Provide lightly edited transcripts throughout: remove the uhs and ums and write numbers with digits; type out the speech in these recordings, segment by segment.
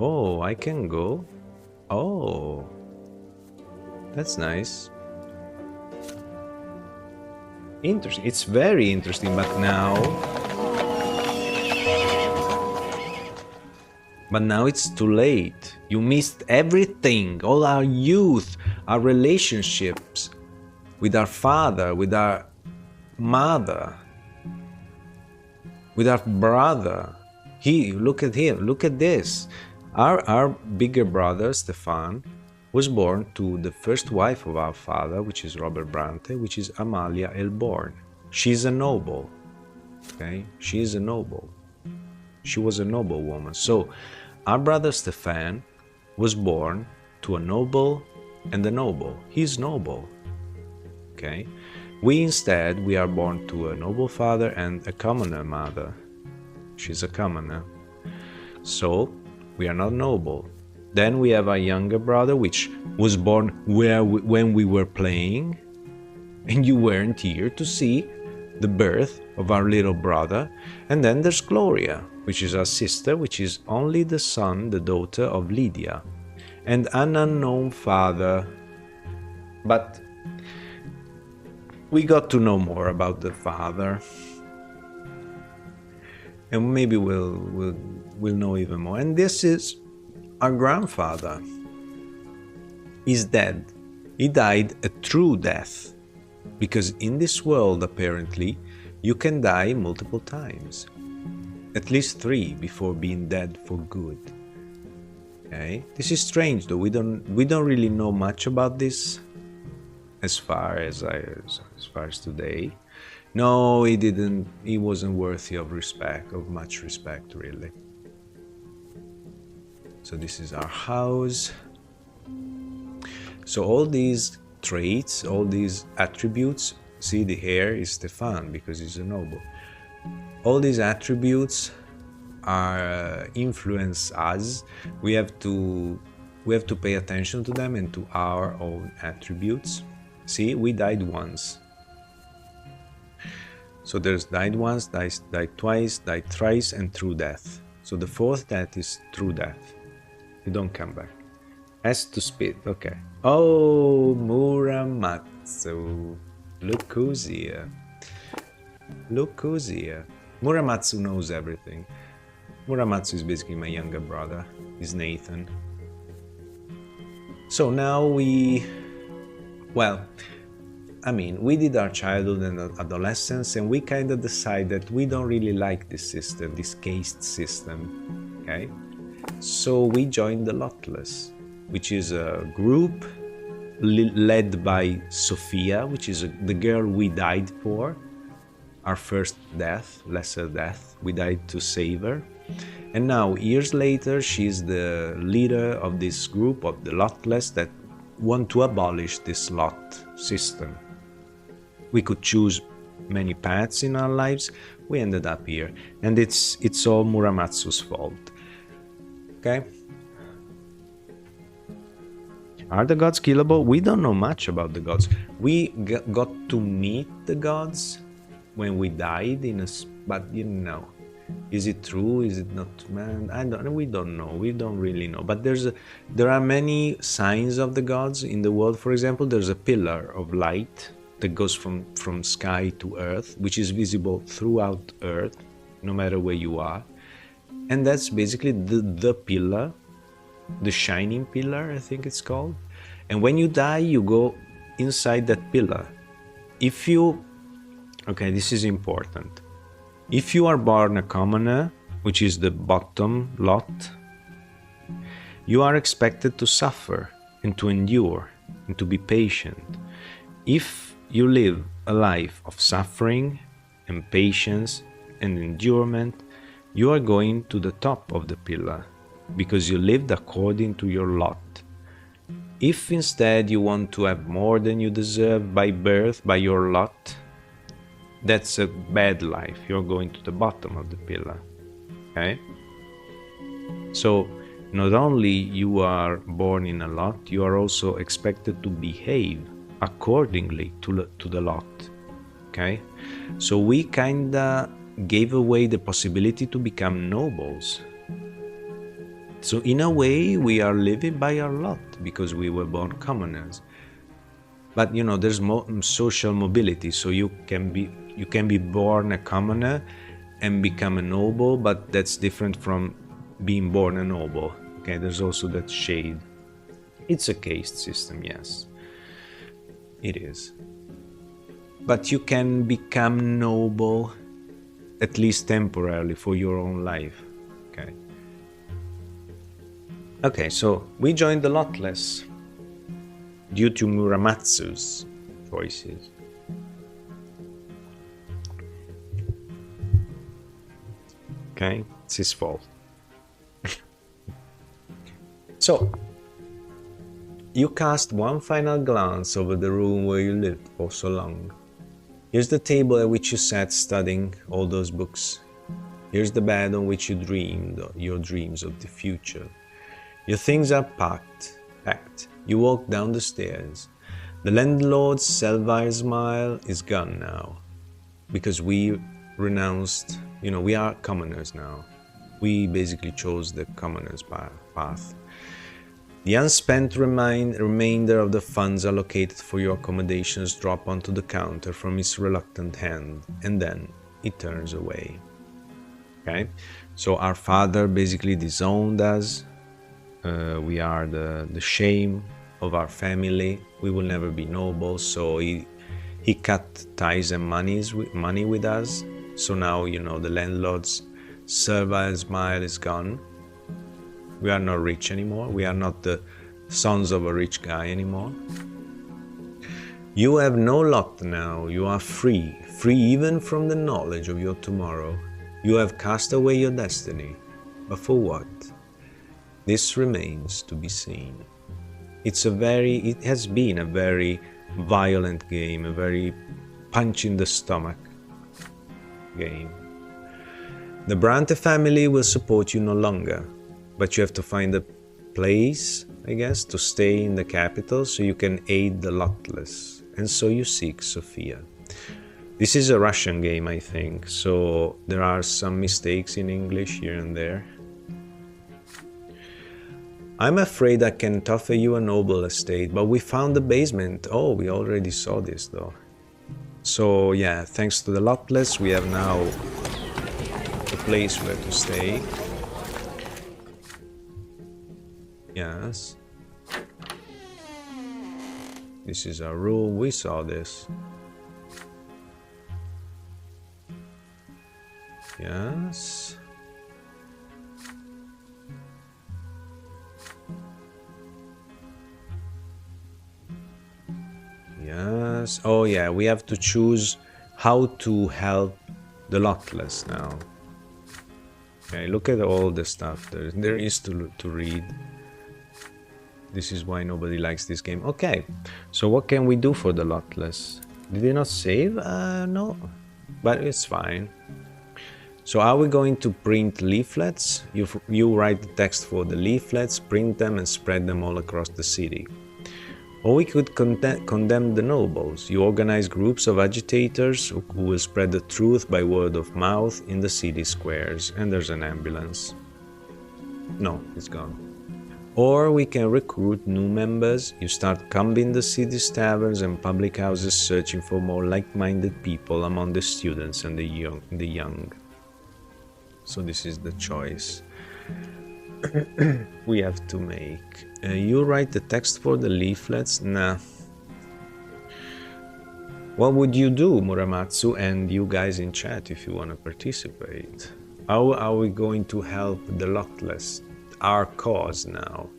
Oh, I can go. Oh, that's nice. Interesting. It's very interesting, but now it's too late. You missed everything, all our youth, our relationships with our father, with our mother, with our brother. Look at him, look at this. Our bigger brother, Stefan, was born to the first wife of our father, which is Robert Brante, which is Amalia Elborn. She's a noble, okay? She is a noble. She was a noble woman. So our brother Stefan was born to a noble and a noble. He's noble, okay? We instead, we are born to a noble father and a commoner mother. She's a commoner. So we are not noble. Then we have a younger brother, which was born when we were playing, and you weren't here to see the birth of our little brother. And then there's Gloria, which is our sister, which is only the daughter of Lydia, and an unknown father. But we got to know more about the father, and maybe we'll know even more. And this is our grandfather. He's dead. He died a true death, because in this world apparently you can die multiple times, at least 3 before being dead for good. Okay, this is strange though. We don't really know much about this as far as today. No, he wasn't worthy of much respect really. So this is our house. So all these traits, all these attributes, see, the hair is Stefan because he's a noble. All these attributes are influence us. We have to pay attention to them and to our own attributes. See, we died once. So there's died once, died twice, died thrice, and true death. So the 4th death is true death. You don't come back. As to speed, okay. Oh, Muramatsu. Look who's here. Look who's here. Muramatsu knows everything. Muramatsu is basically my younger brother. He's Nathan. So now we did our childhood and adolescence, and we kind of decided that we don't really like this system, this caste system, okay? So we joined the Lotless, which is a group led by Sophia, which is the girl we died for. Our first death, lesser death, we died to Sever. And now, years later, she's the leader of this group of the Lotless that want to abolish this lot system. We could choose many paths in our lives. We ended up here, and it's all Muramatsu's fault. Okay? Are the gods killable? We don't know much about the gods. We got to meet the gods when we died but is it true? Is it not? Man, we don't know. We don't really know. But there are many signs of the gods in the world. For example, there's a pillar of light that goes from sky to earth, which is visible throughout earth, no matter where you are. And that's basically the pillar, the shining pillar, I think it's called. And when you die, you go inside that pillar. Okay, this is important. If you are born a commoner, which is the bottom lot, you are expected to suffer and to endure and to be patient. If you live a life of suffering and patience and endurement, you are going to the top of the pillar because you lived according to your lot. If instead you want to have more than you deserve by birth, by your lot, that's a bad life. You're going to the bottom of the pillar. Okay? So not only you are born in a lot, you are also expected to behave accordingly to the lot. Okay? So we kinda gave away the possibility to become nobles. So in a way, we are living by our lot because we were born commoners. But you know, there's social mobility, so you can be born a commoner and become a noble, but that's different from being born a noble. Okay, there's also that shade. It's a caste system, yes, it is. But you can become noble, at least temporarily, for your own life. Okay. Okay, so we joined the Lotless due to Muramatsu's choices. Okay, it's his fault. So, you cast one final glance over the room where you lived for so long. Here's the table at which you sat studying all those books. Here's the bed on which you dreamed your dreams of the future. Your things are packed. You walk down the stairs. The landlord's servile smile is gone now, because we renounced, we are commoners now. We basically chose the commoner's path. The unspent remainder of the funds allocated for your accommodations drop onto the counter from his reluctant hand, and then he turns away. Okay? So our father basically disowned us. We are the shame of our family. We will never be noble, so he cut ties and money with us. So now, the landlord's servile smile is gone. We are not rich anymore. We are not the sons of a rich guy anymore. You have no lot now. You are free even from the knowledge of your tomorrow. You have cast away your destiny. But for what? This remains to be seen. It has been a very violent game, a very punch in the stomach game. The Brante family will support you no longer, but you have to find a place, I guess, to stay in the capital so you can aid the Lotless, and so you seek Sofia. This is a Russian game, I think, so there are some mistakes in English here and there. I'm afraid I can't offer you a noble estate, but we found the basement. Oh, we already saw this though. So yeah, thanks to the Lotless, we have now a place where to stay. Yes. This is our room, we saw this. Yes. Yes. Oh yeah, we have to choose how to help the Lotless now. Okay, look at all the stuff there is to read. This is why nobody likes this game. Okay, so what can we do for the Lotless? Did they not save? No, but it's fine. So are we going to print leaflets? You write the text for the leaflets, print them and spread them all across the city. Or we could condemn the nobles. You organize groups of agitators who will spread the truth by word of mouth in the city squares, and there's an ambulance. No, it's gone. Or we can recruit new members. You start combing the city's taverns and public houses, searching for more like-minded people among the students and the young. So this is the choice we have to make. You write the text for the leaflets? Nah. What would you do, Muramatsu, and you guys in chat if you want to participate? How are we going to help the Lotless? Our cause now.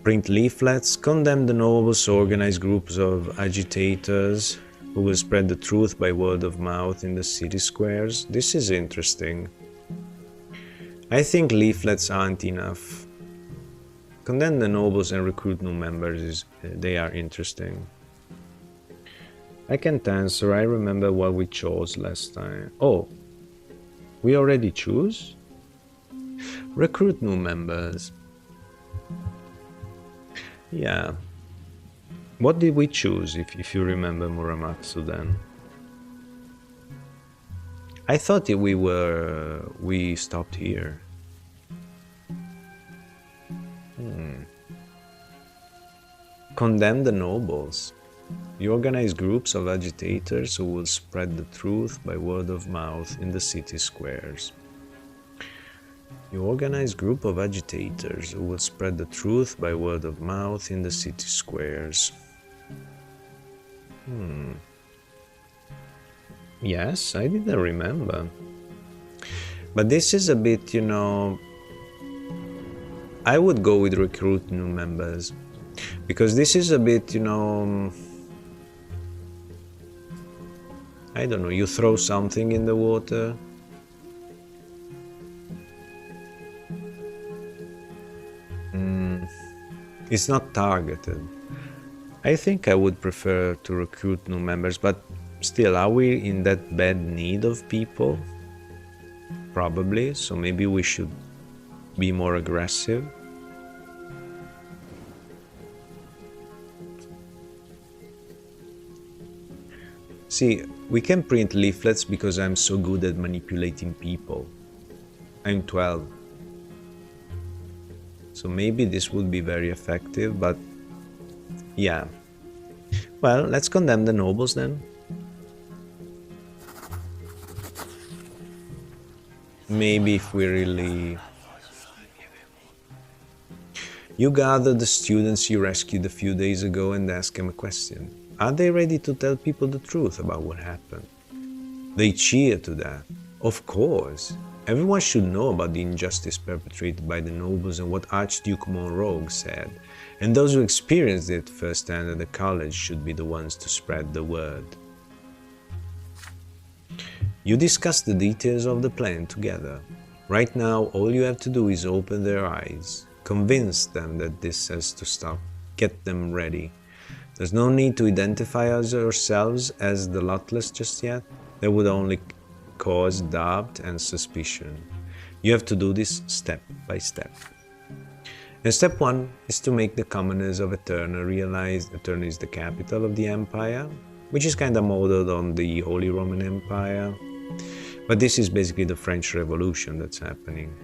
Print leaflets, condemn the nobles, organize groups of agitators who will spread the truth by word of mouth in the city squares. This is interesting. I think leaflets aren't enough. Condemn the nobles and recruit new members, they are interesting. I can't answer, I remember what we chose last time. Oh, we already choose? Recruit new members. Yeah. What did we choose, if you remember, Muramatsu, then? I thought we stopped here. Condemn the nobles. You organize groups of agitators who will spread the truth by word of mouth in the city squares. You organize group of agitators who will spread the truth by word of mouth in the city squares. Yes, I didn't remember. But this is a bit, I would go with recruit new members. Because this is a bit, I don't know, you throw something in the water. It's not targeted. I think I would prefer to recruit new members, but still, are we in that bad need of people? Probably, so maybe we should be more aggressive. See, we can print leaflets because I'm so good at manipulating people. I'm 12. So maybe this would be very effective, but yeah. Well, let's condemn the nobles then. Maybe if we really... You gather the students you rescued a few days ago and ask them a question. Are they ready to tell people the truth about what happened? They cheer to that. Of course. Everyone should know about the injustice perpetrated by the nobles and what Archduke Monroe said, and those who experienced it firsthand at the college should be the ones to spread the word. You discuss the details of the plan together. Right now, all you have to do is open their eyes, convince them that this has to stop, get them ready. There's no need to identify ourselves as the Luckless just yet. That would only cause doubt and suspicion. You have to do this step by step. And step 1 is to make the commoners of Eterna realize Eterna is the capital of the empire, which is kind of modeled on the Holy Roman Empire. But this is basically the French Revolution that's happening.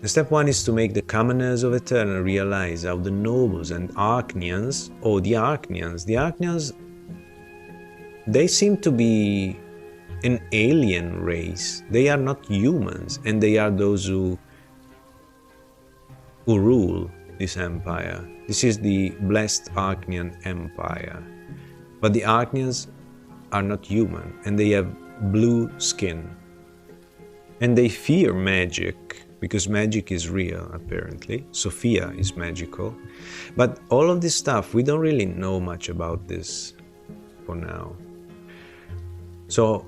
And step 1 is to make the commoners of Eterna realize how the nobles and Archnians, the Archnians, they seem to be an alien race. They are not humans, and they are those who rule this empire. This is the blessed Archnian Empire. But the Archnians are not human, and they have blue skin. And they fear magic, because magic is real, apparently. Sophia is magical. But all of this stuff, we don't really know much about this for now. So,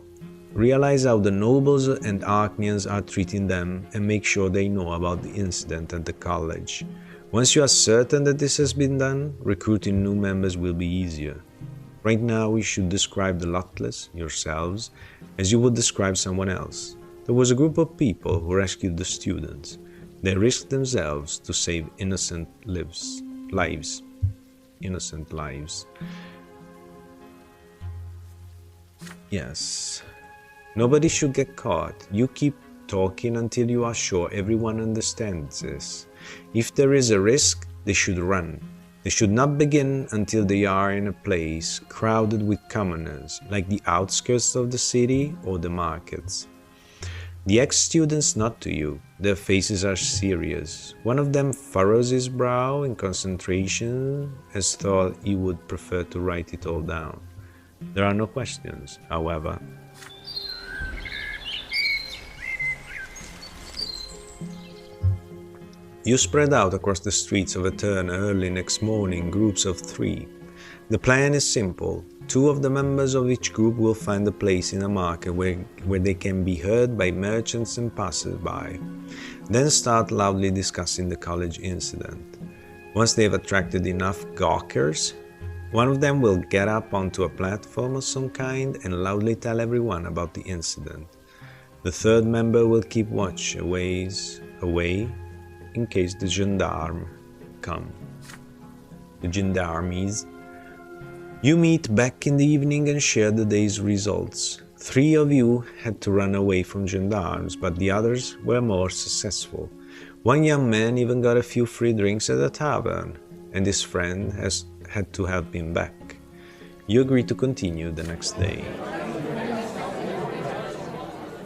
realize how the nobles and Archnians are treating them and make sure they know about the incident at the college. Once you are certain that this has been done, recruiting new members will be easier. Right now, we should describe the Luckless, yourselves, as you would describe someone else. There was a group of people who rescued the students. They risked themselves to save innocent lives. Innocent lives. Yes. Nobody should get caught. You keep talking until you are sure everyone understands this. If there is a risk, they should run. They should not begin until they are in a place crowded with commoners, like the outskirts of the city or the markets. The ex-students nod to you. Their faces are serious. One of them furrows his brow in concentration, as though he would prefer to write it all down. There are no questions, however. You spread out across the streets of Eterna early next morning in groups of 3. The plan is simple. 2 of the members of each group will find a place in a market where they can be heard by merchants and passers-by. Then start loudly discussing the college incident. Once they have attracted enough gawkers, one of them will get up onto a platform of some kind and loudly tell everyone about the incident. The 3rd member will keep watch away in case the gendarmes come. The gendarmes. You meet back in the evening and share the day's results. 3 of you had to run away from gendarmes, but the others were more successful. One young man even got a few free drinks at the tavern, and his friend has had to help him back. You agree to continue the next day.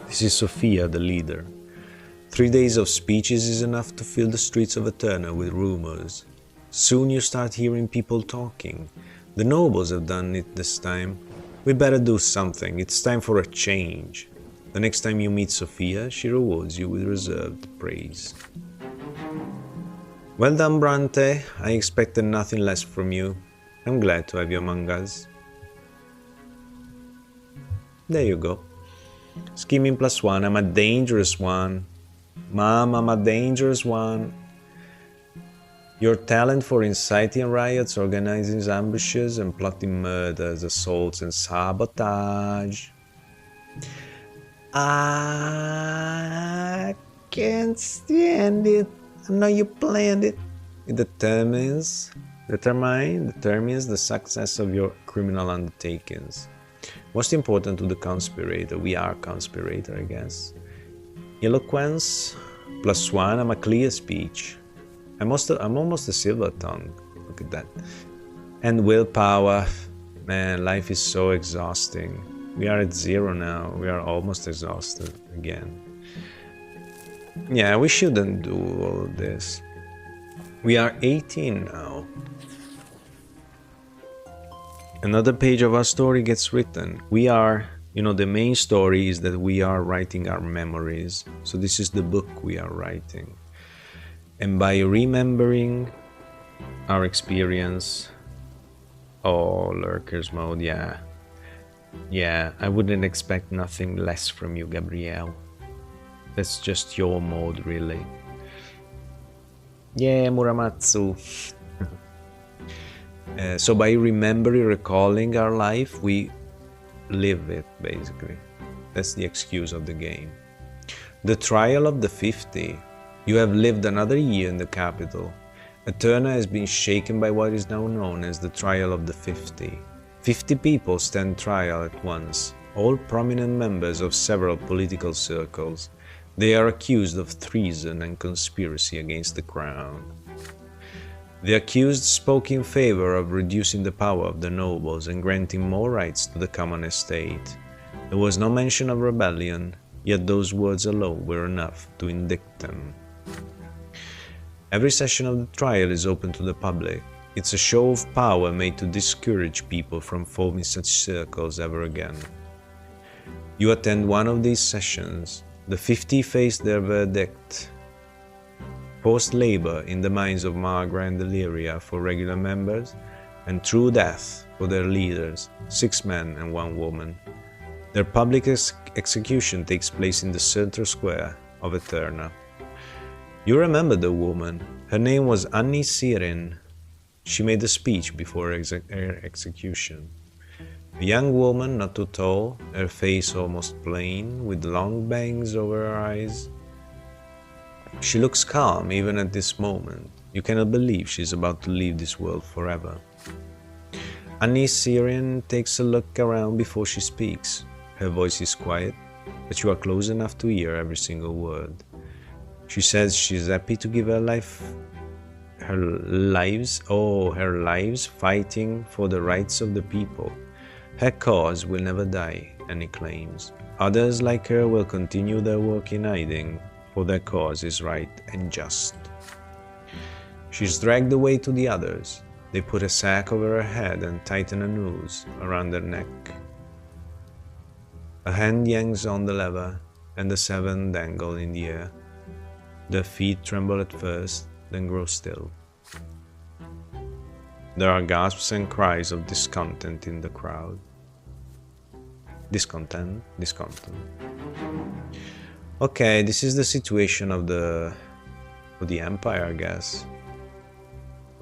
This is Sophia, the leader. 3 days of speeches is enough to fill the streets of Eterna with rumors. Soon you start hearing people talking. The nobles have done it this time. We better do something. It's time for a change. The next time you meet Sophia, she rewards you with reserved praise. Well done, Brante. I expected nothing less from you. I'm glad to have you among us. There you go. Scheming +1. I'm a dangerous one. Mom, I'm a dangerous one. Your talent for inciting riots, organizing ambushes, and plotting murders, assaults, and sabotage. I can't stand it. I know you planned it. It determines the success of your criminal undertakings. Most important to the conspirator, we are conspirator, I guess. Eloquence +1, I'm a clear speech. I'm almost a silver tongue. Look at that. And willpower. Man, life is so exhausting. We are at 0 now. We are almost exhausted again. Yeah, we shouldn't do all of this. We are 18 now. Another page of our story gets written. We are, the main story is that we are writing our memories. So this is the book we are writing. And by remembering our experience, lurkers mode, yeah, I wouldn't expect nothing less from you, Gabrielle. That's just your mode, really. Yeah, Muramatsu. So by recalling our life, we live it, basically. That's the excuse of the game. The trial of the 50. You have lived another year in the capital. Eterna has been shaken by what is now known as the trial of the 50. 50 people stand trial at once, all prominent members of several political circles. They are accused of treason and conspiracy against the crown. The accused spoke in favor of reducing the power of the nobles and granting more rights to the common estate. There was no mention of rebellion, yet those words alone were enough to indict them. Every session of the trial is open to the public. It's a show of power made to discourage people from forming such circles ever again. You attend one of these sessions. The 50 face their verdict. Forced labor in the mines of Magra and Deliria for regular members, and true death for their leaders, 6 men and 1 woman. Their public execution takes place in the center square of Eterna. You remember the woman. Her name was Annie Sirin. She made a speech before her execution. A young woman, not too tall, her face almost plain, with long bangs over her eyes. She looks calm even at this moment. You cannot believe she's about to leave this world forever. Annie Sirin takes a look around before she speaks. Her voice is quiet, but you are close enough to hear every single word. She says she's happy to give her lives fighting for the rights of the people. Her cause will never die, Annie claims. Others like her will continue their work in hiding, for their cause is right and just. She's dragged away to the others. They put a sack over her head and tighten a noose around her neck. A hand yanks on the lever, and the 7 dangle in the air. Their feet tremble at first, then grow still. There are gasps and cries of discontent in the crowd. Discontent. Okay, this is the situation of the empire, I guess.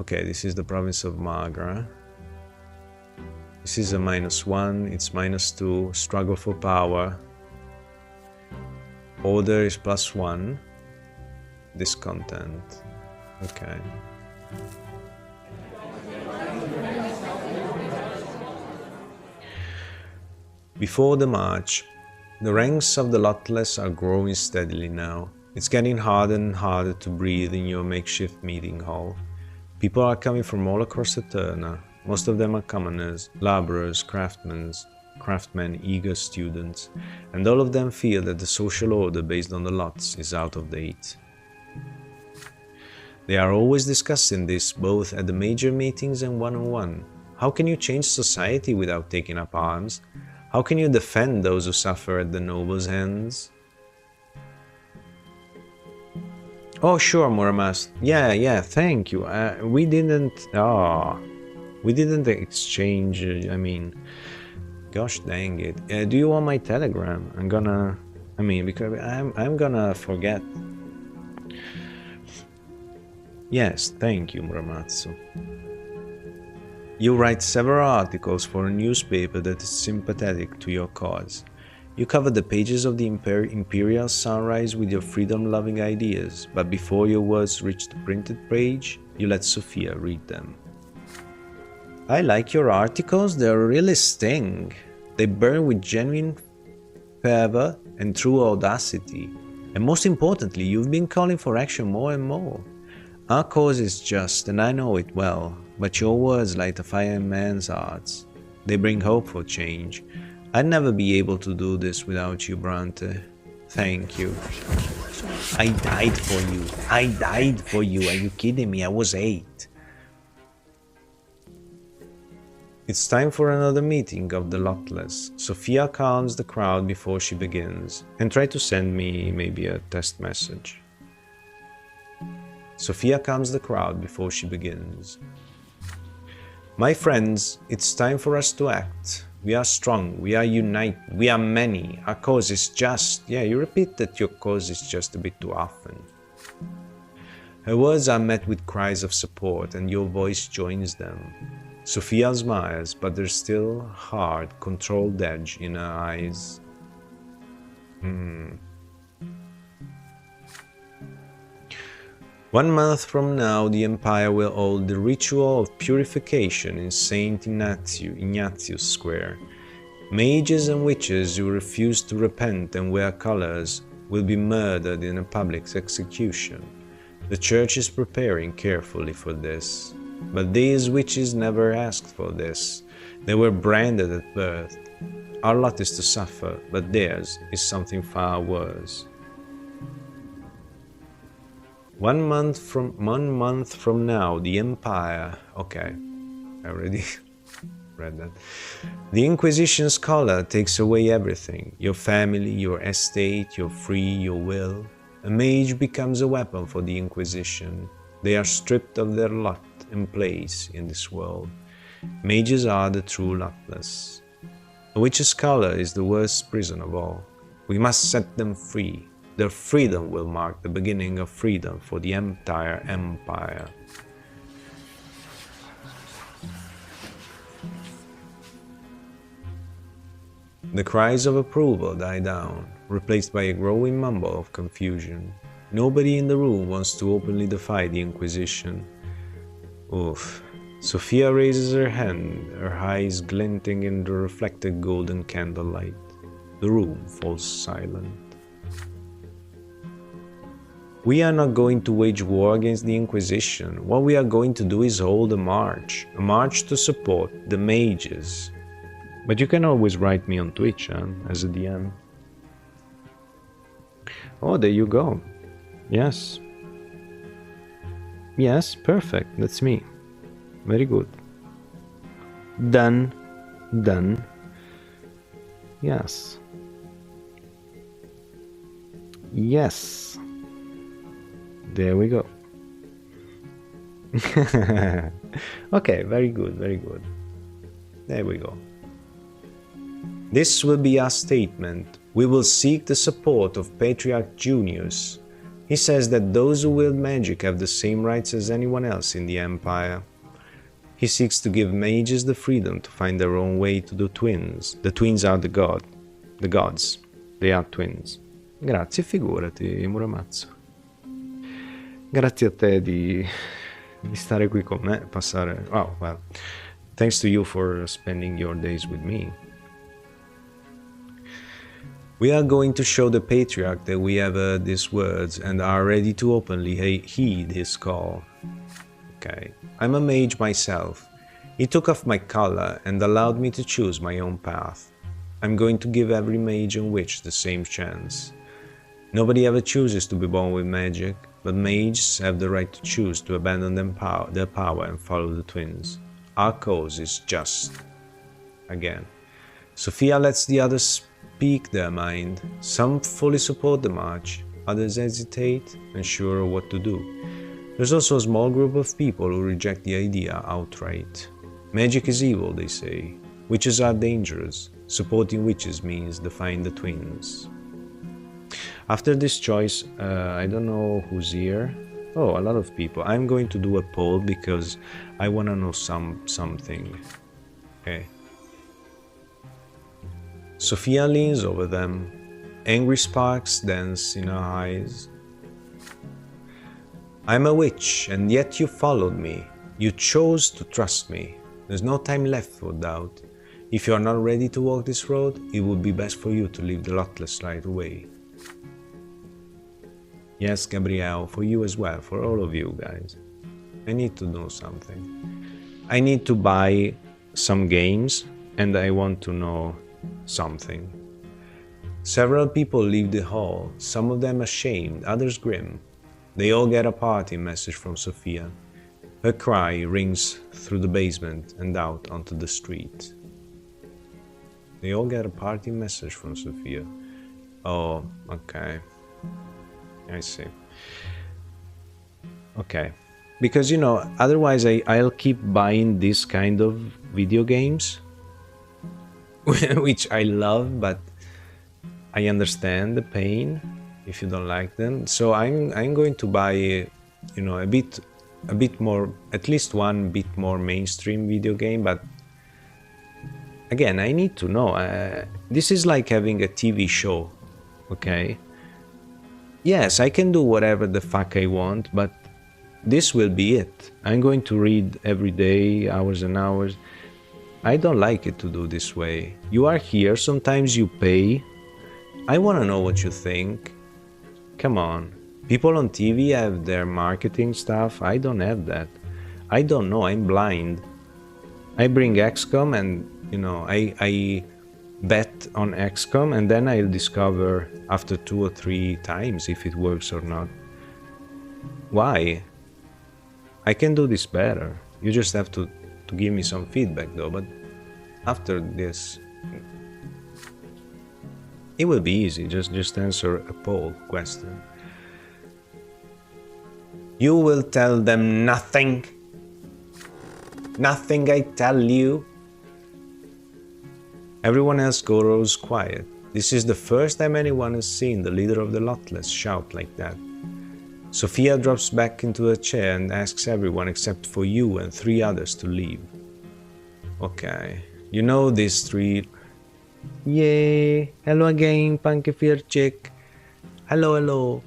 Okay, this is the province of Magra. This is a -1, it's -2, struggle for power. Order is +1. Discontent. Okay. Before the march, the ranks of the Lotless are growing steadily now. It's getting harder and harder to breathe in your makeshift meeting hall. People are coming from all across Eterna. Most of them are commoners, laborers, craftsmen, eager students, and all of them feel that the social order based on the lots is out of date. They are always discussing this both at the major meetings and one-on-one. How can you change society without taking up arms? How can you defend those who suffer at the nobles' hands? Oh, sure, Muramas. Yeah, thank you. We didn't exchange, gosh dang it. Do you want my telegram? Because I'm gonna forget. Yes, thank you, Muramatsu. You write several articles for a newspaper that is sympathetic to your cause. You cover the pages of the Imperial Sunrise with your freedom-loving ideas, but before your words reach the printed page, you let Sophia read them. I like your articles, they really sting. They burn with genuine fervor and true audacity. And most importantly, you've been calling for action more and more. Our cause is just, and I know it well, but your words light a fire in men's hearts. They bring hope for change. I'd never be able to do this without you, Brante. Thank you. I died for you. Are you kidding me? I was 8. It's time for another meeting of the Lotless. Sophia calms the crowd before she begins, and try to send me maybe a test message. Sophia calms the crowd before she begins. My friends, it's time for us to act. We are strong, we are united, we are many. Our cause is just. Yeah, you repeat that your cause is just a bit too often. Her words are met with cries of support, and your voice joins them. Sophia smiles, but there's still a hard, controlled edge in her eyes. 1 month from now, the Empire will hold the ritual of purification in St. Ignatius Square. Mages and witches who refuse to repent and wear colors will be murdered in a public execution. The Church is preparing carefully for this. But these witches never asked for this. They were branded at birth. Our lot is to suffer, but theirs is something far worse. 1 month from now, the Empire... Okay, I already read that. The Inquisition scholar takes away everything. Your family, your estate, your free, your will. A mage becomes a weapon for the Inquisition. They are stripped of their lot and place in this world. Mages are the true lotless. A witch scholar is the worst prison of all. We must set them free. Their freedom will mark the beginning of freedom for the entire Empire. The cries of approval die down, replaced by a growing mumble of confusion. Nobody in the room wants to openly defy the Inquisition. Oof. Sophia raises her hand, her eyes glinting in the reflected golden candlelight. The room falls silent. We are not going to wage war against the Inquisition. What we are going to do is hold a march to support the mages. But you can always write me on Twitch, as a DM. Oh, there you go. Yes. Yes, perfect. That's me. Very good. Done. Done. Yes. Yes. There we go. Okay, very good, very good. There we go. This will be our statement. We will seek the support of Patriarch Junius. He says that those who wield magic have the same rights as anyone else in the Empire. He seeks to give mages the freedom to find their own way to the twins. The twins are the gods. They are twins. Grazie, figurati, Muramatsu. Grazie a te di stare qui con me, passare... Oh, well, thanks to you for spending your days with me. We are going to show the patriarch that we have heard these words and are ready to openly heed his call. Okay, I'm a mage myself. He took off my collar and allowed me to choose my own path. I'm going to give every mage and witch the same chance. Nobody ever chooses to be born with magic, but mages have the right to choose to abandon their power and follow the twins. Our cause is just. Again, Sophia lets the others speak their mind. Some fully support the march, others hesitate, unsure of what to do. There's also a small group of people who reject the idea outright. Magic is evil, they say. Witches are dangerous. Supporting witches means defying the twins. After this choice, I don't know who's here. Oh, a lot of people. I'm going to do a poll because I want to know something. Okay. Sophia leans over them. Angry sparks dance in her eyes. I'm a witch, and yet you followed me. You chose to trust me. There's no time left for doubt. If you are not ready to walk this road, it would be best for you to leave the Luckless right away. Yes, Gabrielle, for you as well, for all of you guys. I need to know something. I need to buy some games, and I want to know something. Several people leave the hall, some of them ashamed, others grim. They all get a parting message from Sophia. Her cry rings through the basement and out onto the street. They all get a parting message from Sophia. Oh, okay. I see. Okay. Because, you know, otherwise I'll keep buying this kind of video games, which I love, but I understand the pain if you don't like them. So I'm going to buy, you know, a bit more, at least one bit more mainstream video game. But again, I need to know. This is like having a TV show, okay? Yes, I can do whatever the fuck I want, but this will be it. I'm going to read every day, hours and hours. I don't like it to do this way. You are here, sometimes you pay. I want to know what you think. Come on. People on TV have their marketing stuff. I don't have that. I don't know. I'm blind. I bring XCOM and, you know, I bet on XCOM and then I'll discover after 2 or 3 times if it works or not. Why? I can do this better. You just have to give me some feedback though, but after this it will be easy. Just answer a poll question. You will tell them nothing. Nothing, I tell you. Everyone else grows quiet. This is the first time anyone has seen the leader of the Luckless shout like that. Sophia drops back into her chair and asks everyone except for you and 3 others to leave. Okay, you know these 3. Yay! Hello again, Punky Fear Chick. Hello, hello.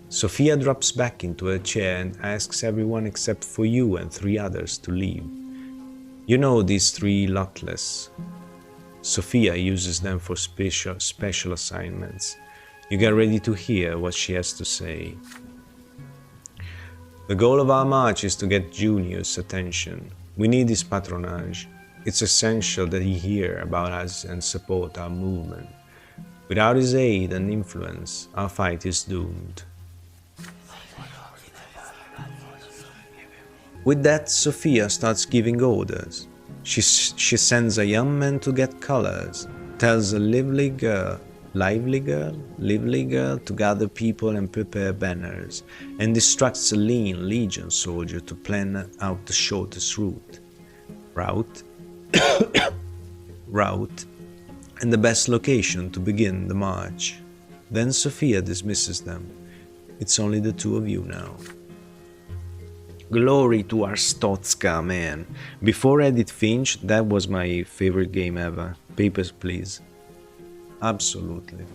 Sophia drops back into her chair and asks everyone except for you and 3 others to leave. You know these 3 Luckless. Sophia uses them for special assignments. You get ready to hear what she has to say. The goal of our march is to get Junior's attention. We need his patronage. It's essential that he hear about us and support our movement. Without his aid and influence, our fight is doomed. With that, Sophia starts giving orders. She sends a young man to get colors, tells a lively girl to gather people and prepare banners, and instructs a lean legion soldier to plan out the shortest route, and the best location to begin the march. Then Sophia dismisses them. It's only the 2 of you now. Glory to our Stotska, man. Before Edith Finch, that was my favorite game ever. Papers, Please. Absolutely.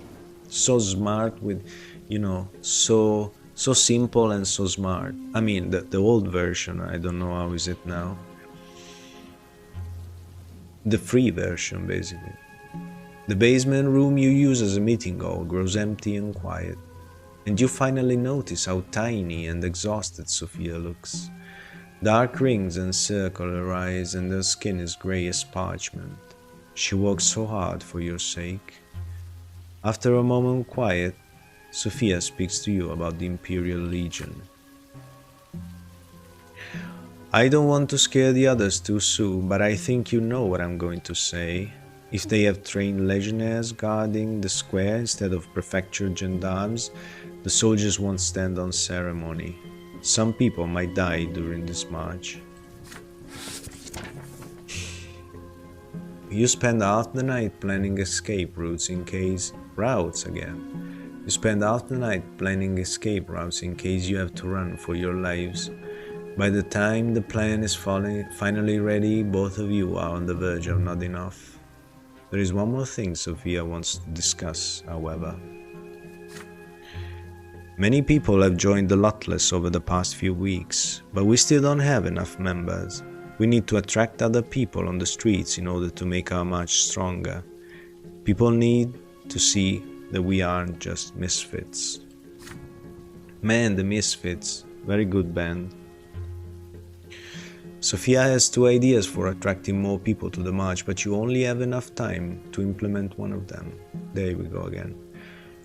So smart with, you know, so simple and so smart. I mean, the old version, I don't know how is it now. The free version, basically. The basement room you use as a meeting hall grows empty and quiet, and you finally notice how tiny and exhausted Sophia looks. Dark rings encircle her eyes and her skin is grey as parchment. She works so hard for your sake. After a moment of quiet, Sophia speaks to you about the Imperial Legion. I don't want to scare the others too soon, but I think you know what I'm going to say. If they have trained legionnaires guarding the square instead of prefecture gendarmes, the soldiers won't stand on ceremony. Some people might die during this march. You spend half the night planning escape routes in case... You spend half the night planning escape routes in case you have to run for your lives. By the time the plan is finally ready, both of you are on the verge of nodding off. There is one more thing Sophia wants to discuss, however. Many people have joined the Lotless over the past few weeks, but we still don't have enough members. We need to attract other people on the streets in order to make our march stronger. People need to see that we aren't just misfits. Man, the Misfits, very good band. Sophia has 2 ideas for attracting more people to the march, but you only have enough time to implement one of them. There we go again.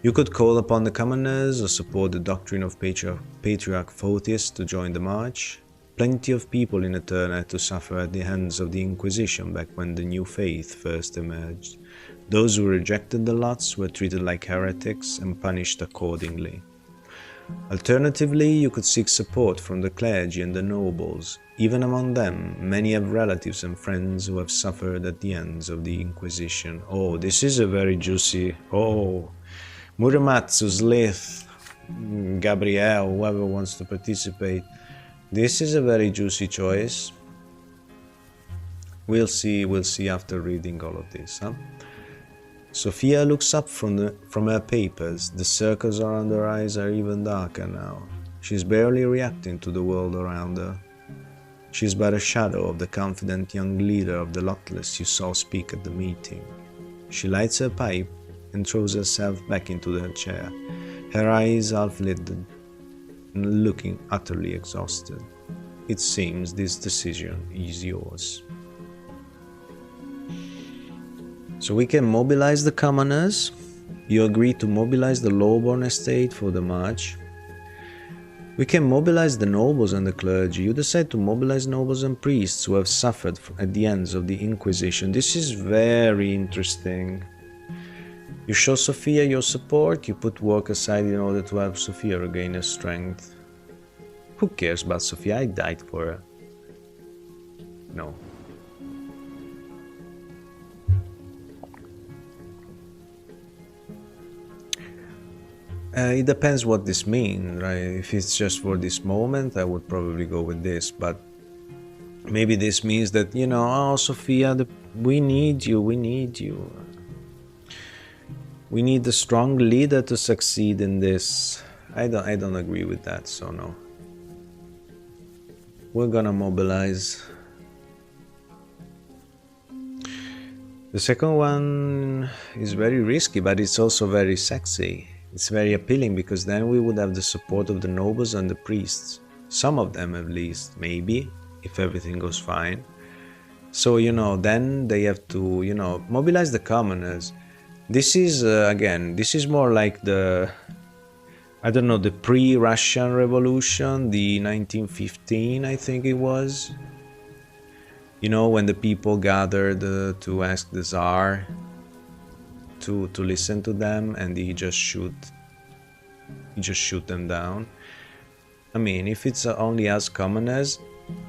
You could call upon the commoners or support the doctrine of Patriarch Photius to join the march. Plenty of people in Eterna had to suffer at the hands of the Inquisition back when the new faith first emerged. Those who rejected the lots were treated like heretics and punished accordingly. Alternatively, you could seek support from the clergy and the nobles. Even among them, many have relatives and friends who have suffered at the hands of the Inquisition. Oh, this is a very juicy... Oh, Muramatsu, Slith, Gabrielle, whoever wants to participate. This is a very juicy choice. We'll see after reading all of this, huh? Sophia looks up from her papers. The circles around her eyes are even darker now. She's barely reacting to the world around her. She's but a shadow of the confident young leader of the Lotless you saw speak at the meeting. She lights her pipe and throws herself back into her chair, her eyes half-lidded and looking utterly exhausted. It seems this decision is yours. So we can mobilize the commoners. You agree to mobilize the lowborn estate for the march. We can mobilize the nobles and the clergy. You decide to mobilize nobles and priests who have suffered at the hands of the Inquisition. This is very interesting. You show Sophia your support, you put work aside in order to help Sophia regain her strength. Who cares about Sophia? I died for her. No. It depends what this means, right? If it's just for this moment, I would probably go with this, but maybe this means that, you know, oh, Sophia, we need you. We need a strong leader to succeed in this. I don't agree with that, so no. We're gonna mobilize. The second one is very risky, but it's also very sexy. It's very appealing because then we would have the support of the nobles and the priests. Some of them at least, maybe, if everything goes fine. So, you know, then they have to, you know, mobilize the commoners. This is, again, this is more like the, I don't know, the pre-Russian Revolution, the 1915, I think it was. You know, when the people gathered to ask the Tsar to listen to them, and he just shoot them down. I mean, if it's only us commoners,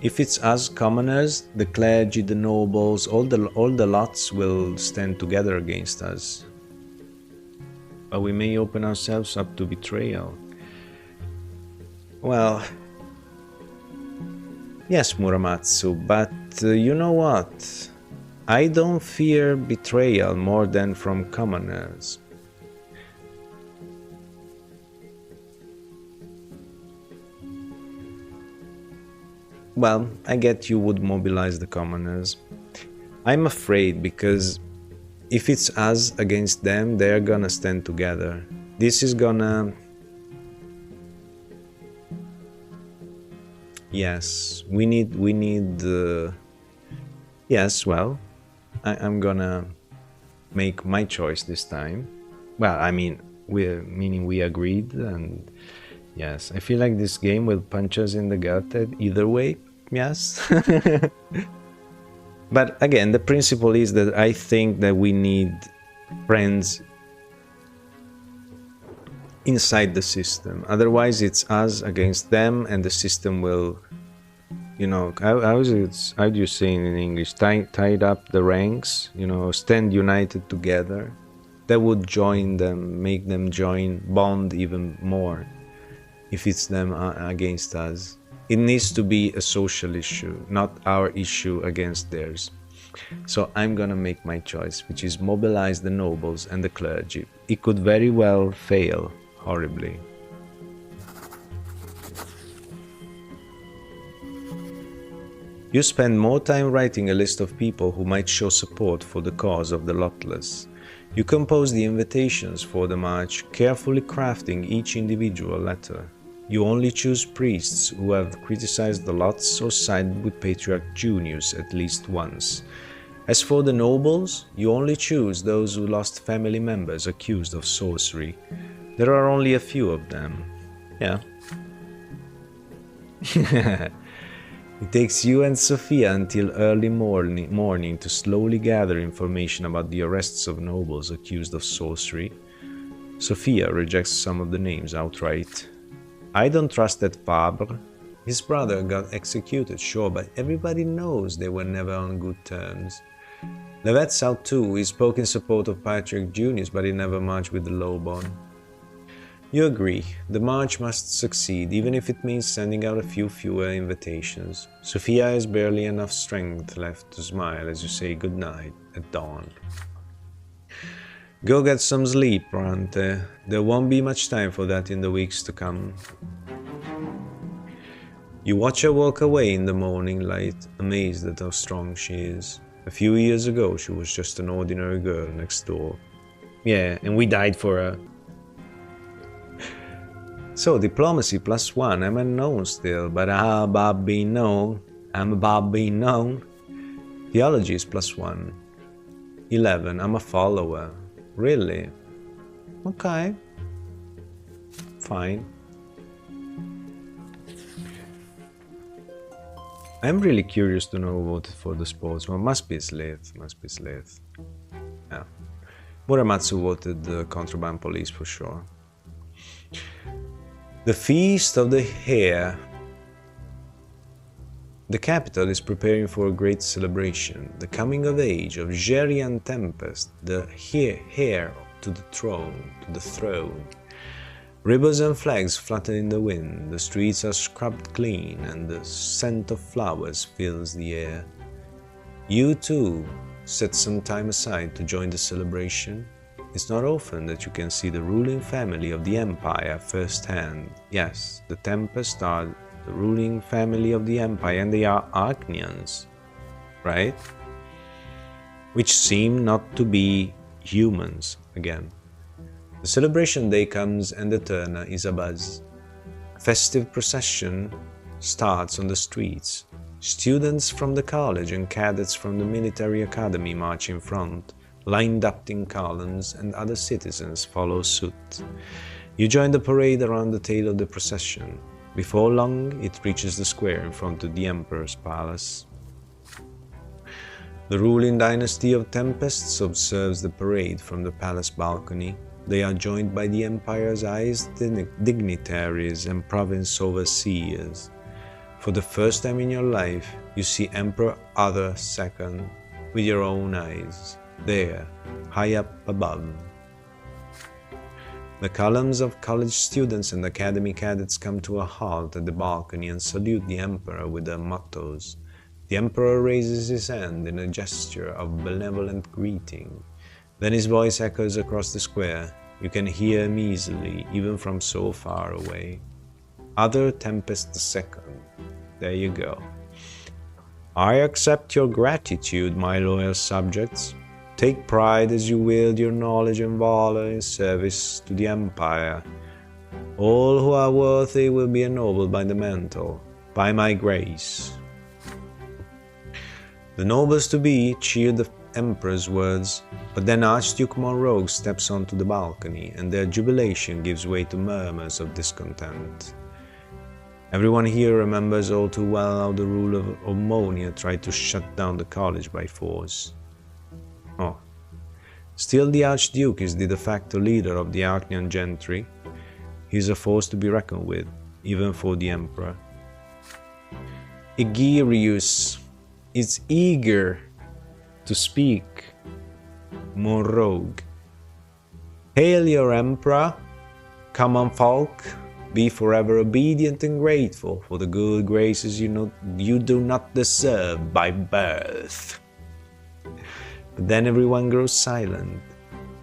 the clergy, the nobles, all the lots will stand together against us. But we may open ourselves up to betrayal. Well, yes, Muramatsu, but you know what? I don't fear betrayal more than from commoners. Well, I get you would mobilize the commoners. I'm afraid because if it's us against them, they're gonna stand together. This is gonna... Yes, we need yes, well, I'm gonna make my choice this time. Well, I mean, we agreed, and yes, I feel like this game will punch us in the gut either way, yes. But again, the principle is that I think that we need friends inside the system. Otherwise, it's us against them, and the system will, you know, how do you say in English? Tied up the ranks, you know, stand united together. That would join them, make them bond even more if it's them against us. It needs to be a social issue, not our issue against theirs. So I'm gonna make my choice, which is mobilize the nobles and the clergy. It could very well fail horribly. You spend more time writing a list of people who might show support for the cause of the lotless. You compose the invitations for the march, carefully crafting each individual letter. You only choose priests who have criticized the lots or sided with Patriarch Junius at least once. As for the nobles, you only choose those who lost family members accused of sorcery. There are only a few of them. Yeah. It takes you and Sophia until early morning to slowly gather information about the arrests of nobles accused of sorcery. Sophia rejects some of the names outright. I don't trust that Fabre. His brother got executed, sure, but everybody knows they were never on good terms. Levette's out too. He spoke in support of Patriarch Junius, but he never marched with the lowborn. You agree, the march must succeed, even if it means sending out a few fewer invitations. Sophia has barely enough strength left to smile as you say goodnight at dawn. Go get some sleep, Brante. There won't be much time for that in the weeks to come. You watch her walk away in the morning light, amazed at how strong she is. A few years ago, she was just an ordinary girl next door. Yeah, and we died for her. So, diplomacy +1, I'm unknown still, but about being known, I'm about being known. Theology is +1. 11, I'm a follower. Really? Okay. Fine. I'm really curious to know who voted for the sportsman. Must be Slith. Yeah. Muramatsu voted the contraband police for sure. The Feast of the Hare. The capital is preparing for a great celebration, the coming of age of Gerian Tempest, the heir to the throne. Ribbons and flags flutter in the wind, the streets are scrubbed clean, and the scent of flowers fills the air. You too set some time aside to join the celebration. It's not often that you can see the ruling family of the Empire firsthand. Yes, the Tempest are the ruling family of the Empire, and they are Archnians, right? Which seem not to be humans again. The celebration day comes and the Turner is abuzz. A festive procession starts on the streets. Students from the college and cadets from the military academy march in front, lined up in columns, and other citizens follow suit. You join the parade around the tail of the procession. Before long, it reaches the square in front of the Emperor's palace. The ruling dynasty of Tempests observes the parade from the palace balcony. They are joined by the Empire's highest dignitaries and province overseers. For the first time in your life, you see Emperor Other II with your own eyes, there, high up above. The columns of college students and academy cadets come to a halt at the balcony and salute the Emperor with their mottos. The Emperor raises his hand in a gesture of benevolent greeting. Then his voice echoes across the square. You can hear him easily, even from so far away. Other Tempest II. There you go. I accept your gratitude, my loyal subjects. Take pride as you wield your knowledge and valor in service to the Empire. All who are worthy will be ennobled by the mantle, by my grace." The nobles-to-be cheered the Emperor's words, but then Archduke Monroe steps onto the balcony, and their jubilation gives way to murmurs of discontent. Everyone here remembers all too well how the ruler of Omonia tried to shut down the college by force. Oh. Still, the Archduke is the de facto leader of the Archnian gentry. He is a force to be reckoned with, even for the Emperor. Egerius is eager to speak. Monroe. "Hail your Emperor, common folk, be forever obedient and grateful for the good graces you do not deserve by birth." But then everyone grows silent.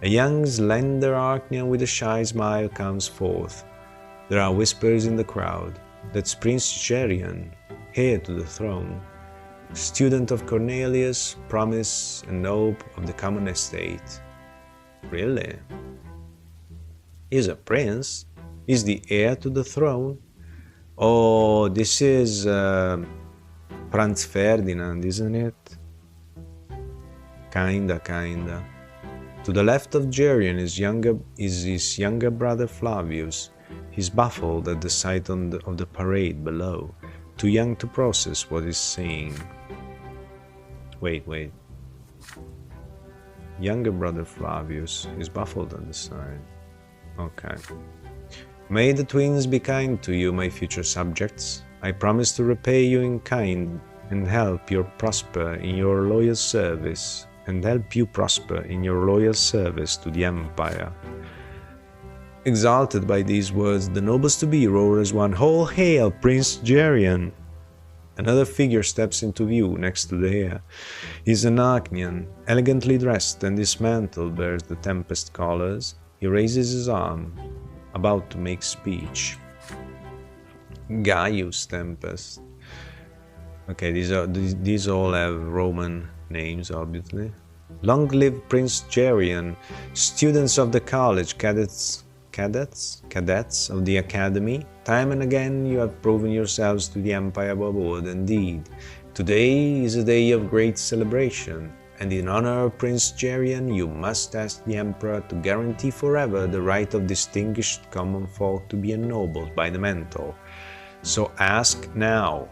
A young, slender Archnian with a shy smile comes forth. There are whispers in the crowd. That's Prince Gerion, heir to the throne, student of Cornelius, promise and hope of the common estate. Really? He's a prince? He's the heir to the throne? Oh, this is Franz Ferdinand, isn't it? Kinda. To the left of Gerion is his younger brother Flavius. He's baffled at the sight of the parade below, too young to process what he's seeing. Wait. Younger brother Flavius is baffled on the side. Okay. "May the twins be kind to you, my future subjects. I promise to repay you in kind and help you prosper in your loyal service to the Empire." Exalted by these words, the nobles-to-be roar as one, "All hail Prince Gerion!" Another figure steps into view next to the heir. He's an Archnian, elegantly dressed, and his mantle bears the Tempest colors. He raises his arm, about to make speech. Gaius Tempest. Okay, these all have Roman names, obviously. "Long live Prince Gerion, students of the college, cadets of the academy. Time and again you have proven yourselves to the Empire above all. Indeed, today is a day of great celebration, and in honor of Prince Gerion, you must ask the Emperor to guarantee forever the right of distinguished common folk to be ennobled by the mantle. So ask now."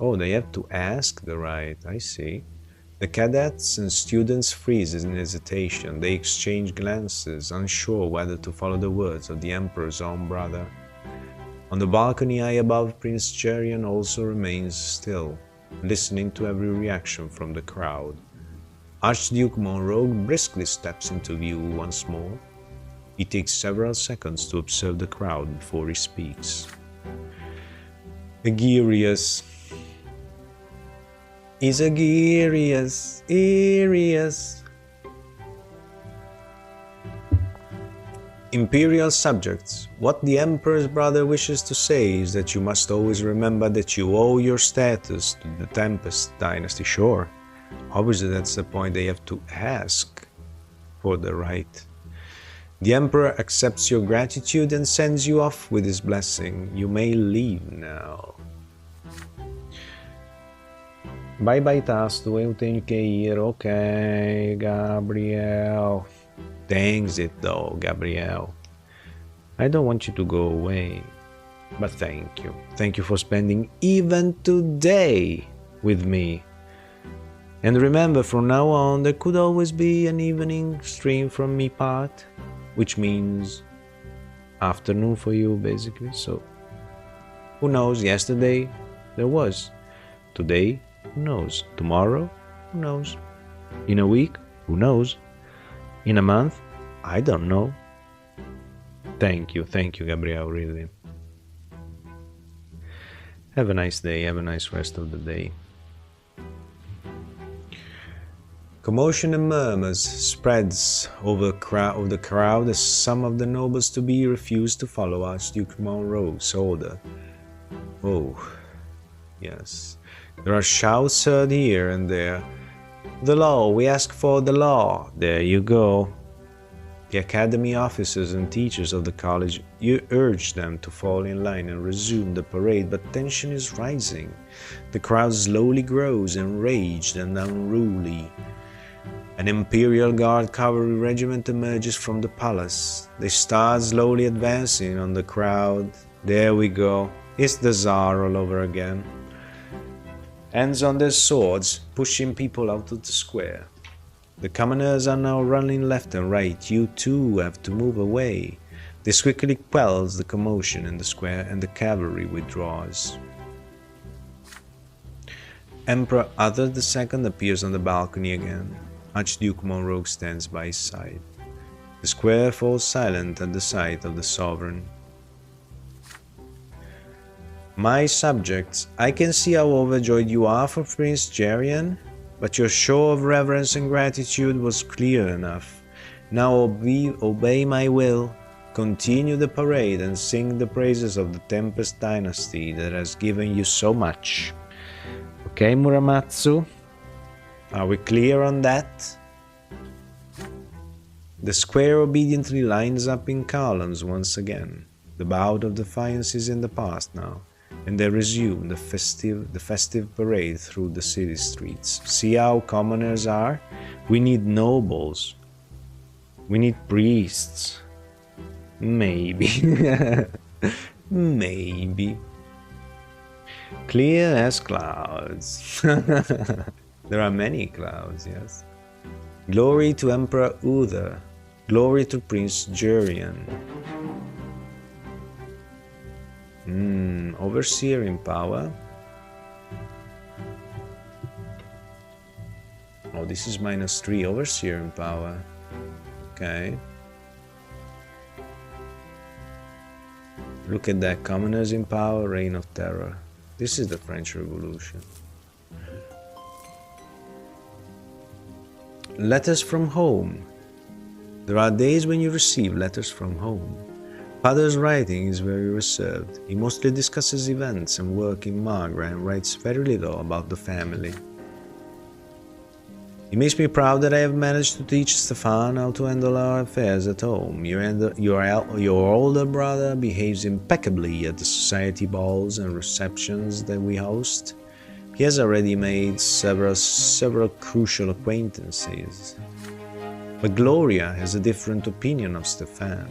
Oh, they have to ask the right, I see. The cadets and students freeze in hesitation. They exchange glances, unsure whether to follow the words of the Emperor's own brother. On the balcony high above, Prince Gerion also remains still, listening to every reaction from the crowd. Archduke Monroe briskly steps into view once more. He takes several seconds to observe the crowd before he speaks. Egerius. Is Egerius. Imperial subjects, what the Emperor's brother wishes to say is that you must always remember that you owe your status to the Tempest dynasty. Sure, obviously that's the point, they have to ask for the right. The Emperor accepts your gratitude and sends you off with his blessing. You may leave now. Bye bye tasto, eu tenho que ir. Okay, Gabriel. Thanks it though, Gabriel. I don't want you to go away, but thank you. Thank you for spending even today with me. And remember, from now on, there could always be an evening stream from me part, which means afternoon for you, basically. So, who knows? Yesterday, there was. Today, who knows? Tomorrow, who knows? In a week, who knows? In a month, I don't know. Thank you, Gabriel, really. Have a nice day, have a nice rest of the day. Commotion and murmurs spreads over the crowd as some of the nobles-to-be refuse to follow Archduke Monroe's order. Oh, Yes. There are shouts heard here and there. The law, we ask for the law. There you go. The academy officers and teachers of the college, you urge them to fall in line and resume the parade, but tension is rising. The crowd slowly grows, enraged and unruly. An Imperial Guard cavalry regiment emerges from the palace. They start slowly advancing on the crowd. There we go. It's the Tsar all over again. Hands on their swords, pushing people out of the square. The commoners are now running left and right. You too have to move away. This quickly quells the commotion in the square and the cavalry withdraws. Emperor Other II appears on the balcony again. Archduke Monroe stands by his side. The square falls silent at the sight of the sovereign. My subjects, I can see how overjoyed you are for Prince Jerian, but your show of reverence and gratitude was clear enough. Now obey my will, continue the parade and sing the praises of the Tempest dynasty that has given you so much. Okay, Muramatsu? Are we clear on that? The square obediently lines up in columns once again. The bout of defiance is in the past now, and they resume the festive parade through the city streets. See how commoners are? We need nobles. We need priests. Maybe. Maybe. Clear as clouds. There are many clouds, yes. Glory to Emperor Uther. Glory to Prince Jerian. Overseer in power. Oh, this is -3. Overseer in power. Okay. Look at that. Commoners in power, reign of terror. This is the French Revolution. Letters from home. There are days when you receive letters from home. Father's writing is very reserved. He mostly discusses events and work in Magra and writes very little about the family. It makes me proud that I have managed to teach Stefan how to handle our affairs at home. Your older brother behaves impeccably at the society balls and receptions that we host. He has already made several crucial acquaintances. But Gloria has a different opinion of Stefan.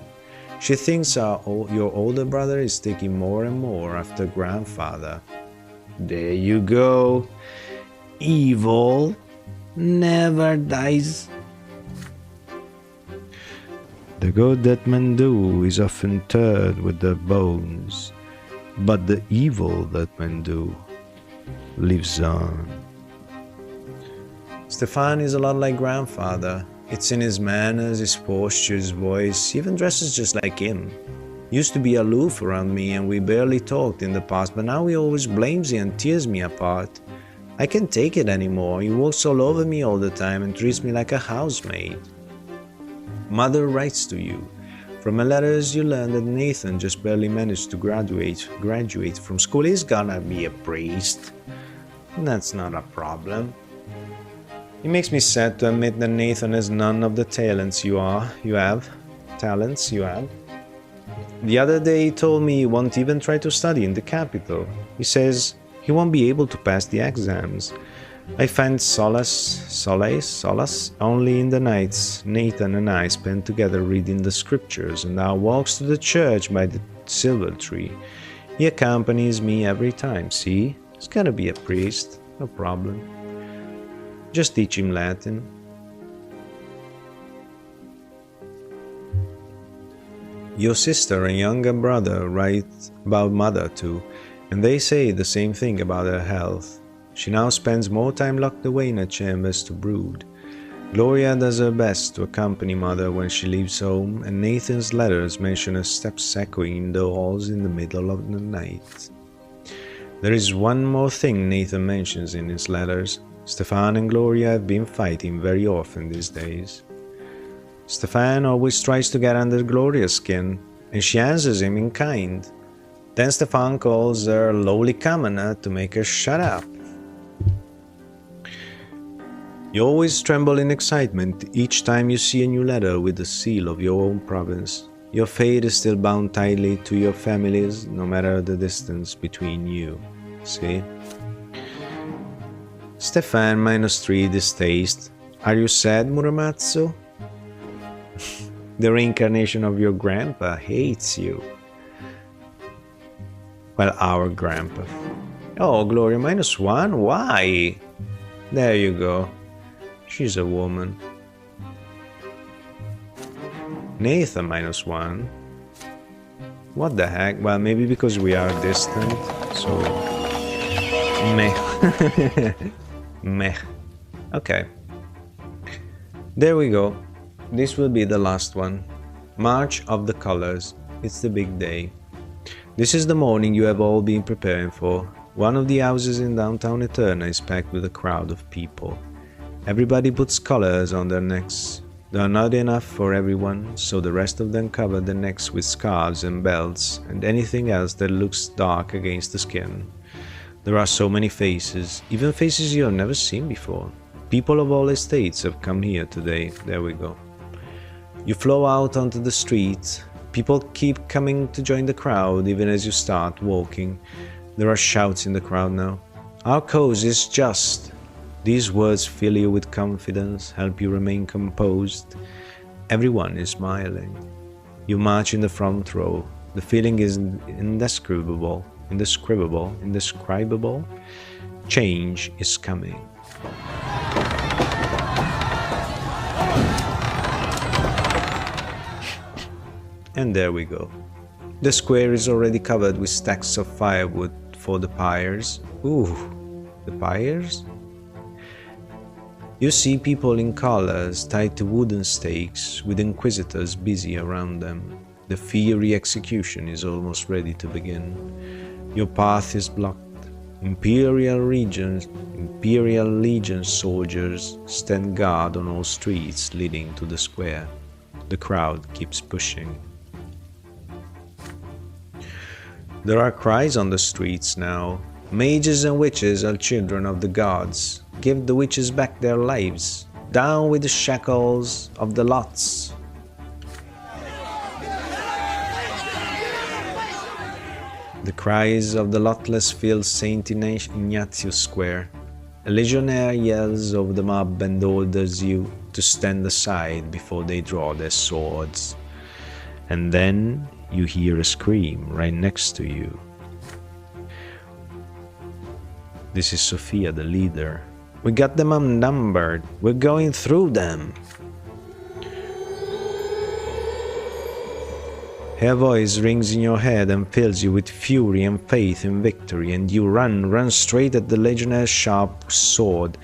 She thinks your older brother is taking more and more after grandfather. There you go. Evil never dies. The good that men do is often interred with their bones, but the evil that men do lives on. Stefan is a lot like grandfather. It's in his manners, his posture, his voice. He even dresses just like him. He used to be aloof around me and we barely talked in the past, but now he always blames me and tears me apart. I can't take it anymore. He walks all over me all the time and treats me like a housemaid. Mother writes to you. From her letters you learn that Nathan just barely managed to graduate from school. He's gonna be a priest. That's not a problem. It makes me sad to admit that Nathan has none of the talents you have. The other day he told me he won't even try to study in the capital. He says he won't be able to pass the exams. I find solace only in the nights Nathan and I spend together reading the scriptures and our walks to the church by the silver tree. He accompanies me every time, see? He's gonna be a priest, no problem. Just teach him Latin. Your sister and younger brother write about mother too, and they say the same thing about her health. She now spends more time locked away in her chambers to brood. Gloria does her best to accompany mother when she leaves home, and Nathan's letters mention her steps echoing in the halls in the middle of the night. There is one more thing Nathan mentions in his letters. Stefan and Gloria have been fighting very often these days. Stefan always tries to get under Gloria's skin, and she answers him in kind. Then Stefan calls her lowly commoner to make her shut up. You always tremble in excitement each time you see a new letter with the seal of your own province. Your fate is still bound tightly to your families, no matter the distance between you. See? Stefan -3 distaste. Are you sad, Muramatsu? The reincarnation of your grandpa hates you. Well, our grandpa. Oh, Gloria -1? Why? There you go. She's a woman. Nathan -1. What the heck? Well, maybe because we are distant, so... Meh. Meh. Okay. There we go. This will be the last one. March of the Colors. It's the big day. This is the morning you have all been preparing for. One of the houses in downtown Eterna is packed with a crowd of people. Everybody puts collars on their necks. They are not enough for everyone, so the rest of them cover their necks with scarves and belts and anything else that looks dark against the skin. There are so many faces, even faces you have never seen before. People of all estates have come here today. There we go. You flow out onto the street. People keep coming to join the crowd even as you start walking. There are shouts in the crowd now. Our cause is just. These words fill you with confidence, help you remain composed. Everyone is smiling. You march in the front row. The feeling is indescribable. Change is coming. And there we go. The square is already covered with stacks of firewood for the pyres. Ooh, the pyres? You see people in collars tied to wooden stakes, with inquisitors busy around them. The fiery execution is almost ready to begin. Your path is blocked. Imperial Legion soldiers stand guard on all streets leading to the square. The crowd keeps pushing. There are cries on the streets now. Mages and witches are children of the gods. Give the witches back their lives. Down with the shackles of the lots. The cries of the lotless fill St. Ignatius Square. A legionnaire yells over the mob and orders you to stand aside before they draw their swords. And then you hear a scream right next to you. This is Sophia, the leader. We got them outnumbered. We're going through them. Her voice rings in your head and fills you with fury and faith in victory, and you run straight at the legionnaire's sharp sword.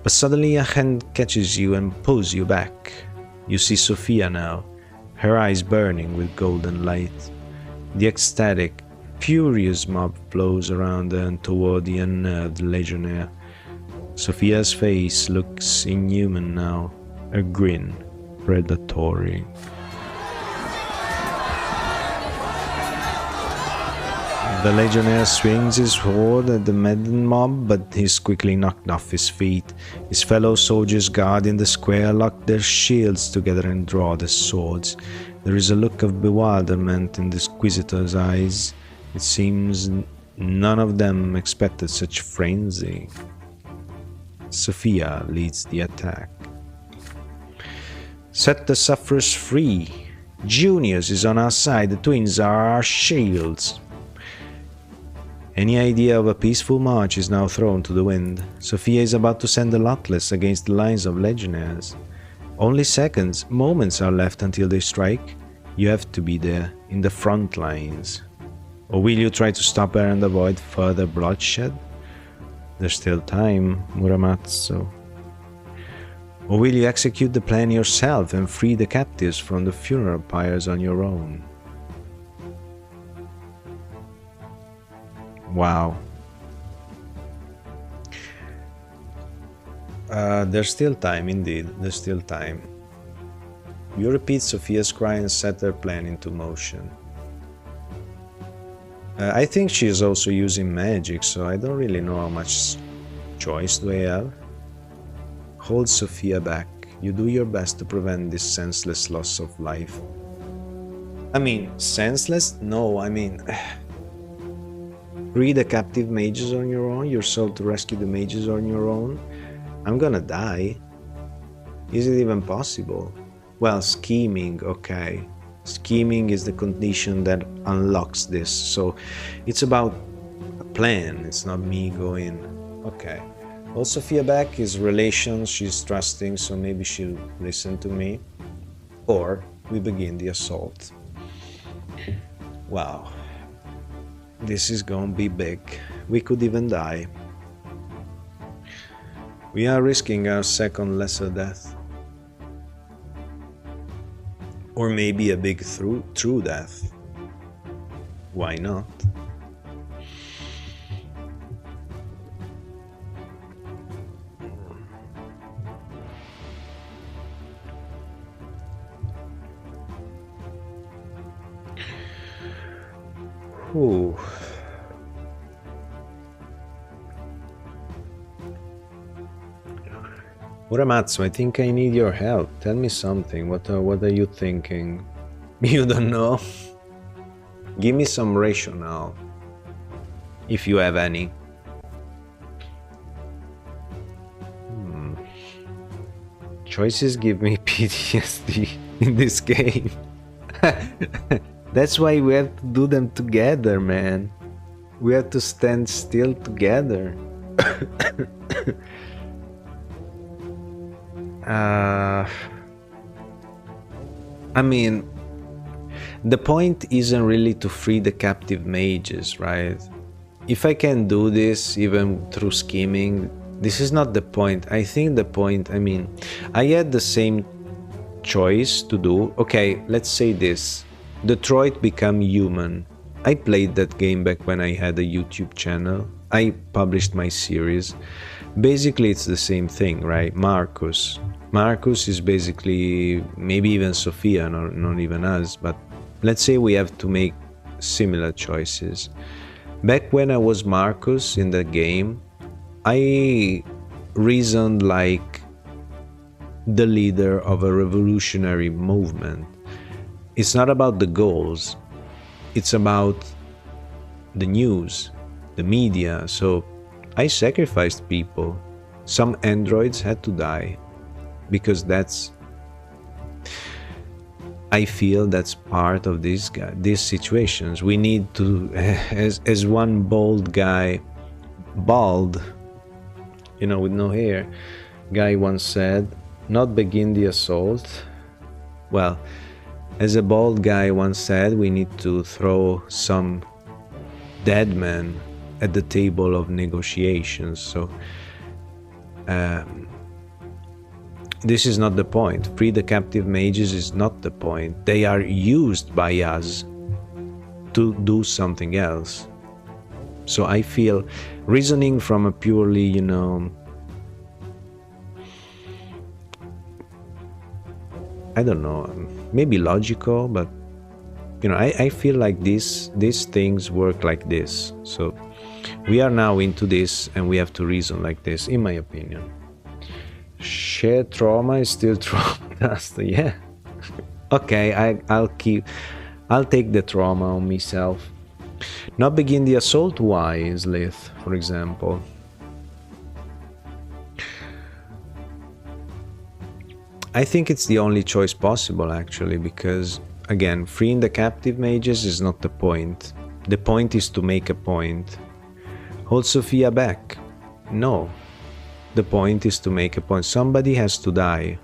But suddenly a hand catches you and pulls you back. You see Sophia now, her eyes burning with golden light. The ecstatic, furious mob flows around her and toward the unnerved legionnaire. Sophia's face looks inhuman now, her grin predatory. The legionnaire swings his sword at the maddened mob, but he's quickly knocked off his feet. His fellow soldiers guarding the square lock their shields together and draw their swords. There is a look of bewilderment in the inquisitor's eyes. It seems none of them expected such frenzy. Sophia leads the attack. Set the sufferers free. Junius is on our side. The twins are our shields. Any idea of a peaceful march is now thrown to the wind. Sophia is about to send the Lotless against the lines of legionnaires. Only seconds, moments are left until they strike. You have to be there, in the front lines. Or will you try to stop her and avoid further bloodshed? There's still time, Muramatsu. Or will you execute the plan yourself and free the captives from the funeral pyres on your own? Wow. There's still time, indeed. There's still time. You repeat Sophia's cry and set her plan into motion. I think she's also using magic, so I don't really know how much choice do I have. Hold Sophia back. You do your best to prevent this senseless loss of life. I mean, senseless? No, I mean... Free the captive mages on your own, your soul to rescue the mages on your own. I'm gonna die. Is it even possible? Well, scheming, okay. Scheming is the condition that unlocks this, so it's about a plan, it's not me going, okay. Hold Sophia back is relations, she's trusting, so maybe she'll listen to me. Or we begin the assault. Wow. This is gonna be big. We could even die. We are risking our second lesser death. Or maybe a big true death. Why not? Ooh. Muramatsu, I think I need your help. Tell me something. What are you thinking? You don't know? Give me some rationale, if you have any. Choices give me PTSD in this game. That's why we have to do them together, man. We have to stand still together. I mean, the point isn't really to free the captive mages, right? If I can do this even through scheming, this is not the point. I think the point, I mean, I had the same choice to do. Okay, let's say this. Detroit Become Human. I played that game back when I had a YouTube channel. I published my series. Basically, it's the same thing, right? Marcus is basically, maybe even Sophia, not even us, but let's say we have to make similar choices. Back when I was Marcus in the game, I reasoned like the leader of a revolutionary movement. It's not about the goals, it's about the news, the media. So I sacrificed people. Some androids had to die because I feel that's part of these situations. We need to, as one bald guy, you know, with no hair, guy once said, not begin the assault. Well, as a bald guy once said, we need to throw some dead men at the table of negotiations. So this is not the point. Free the captive mages is not the point. They are used by us to do something else. So I feel reasoning from a purely, you know, I don't know, maybe logical, but you know, I feel like these things work like this. So we are now into this and we have to reason like this, in my opinion. Shared trauma is still traumatized, yeah. Okay, I'll take the trauma on myself. Not begin the assault, why, Slith, for example? I think it's the only choice possible, actually, because, again, freeing the captive mages is not the point. The point is to make a point. Hold Sophia back. No. The point is to make a point. Somebody has to die.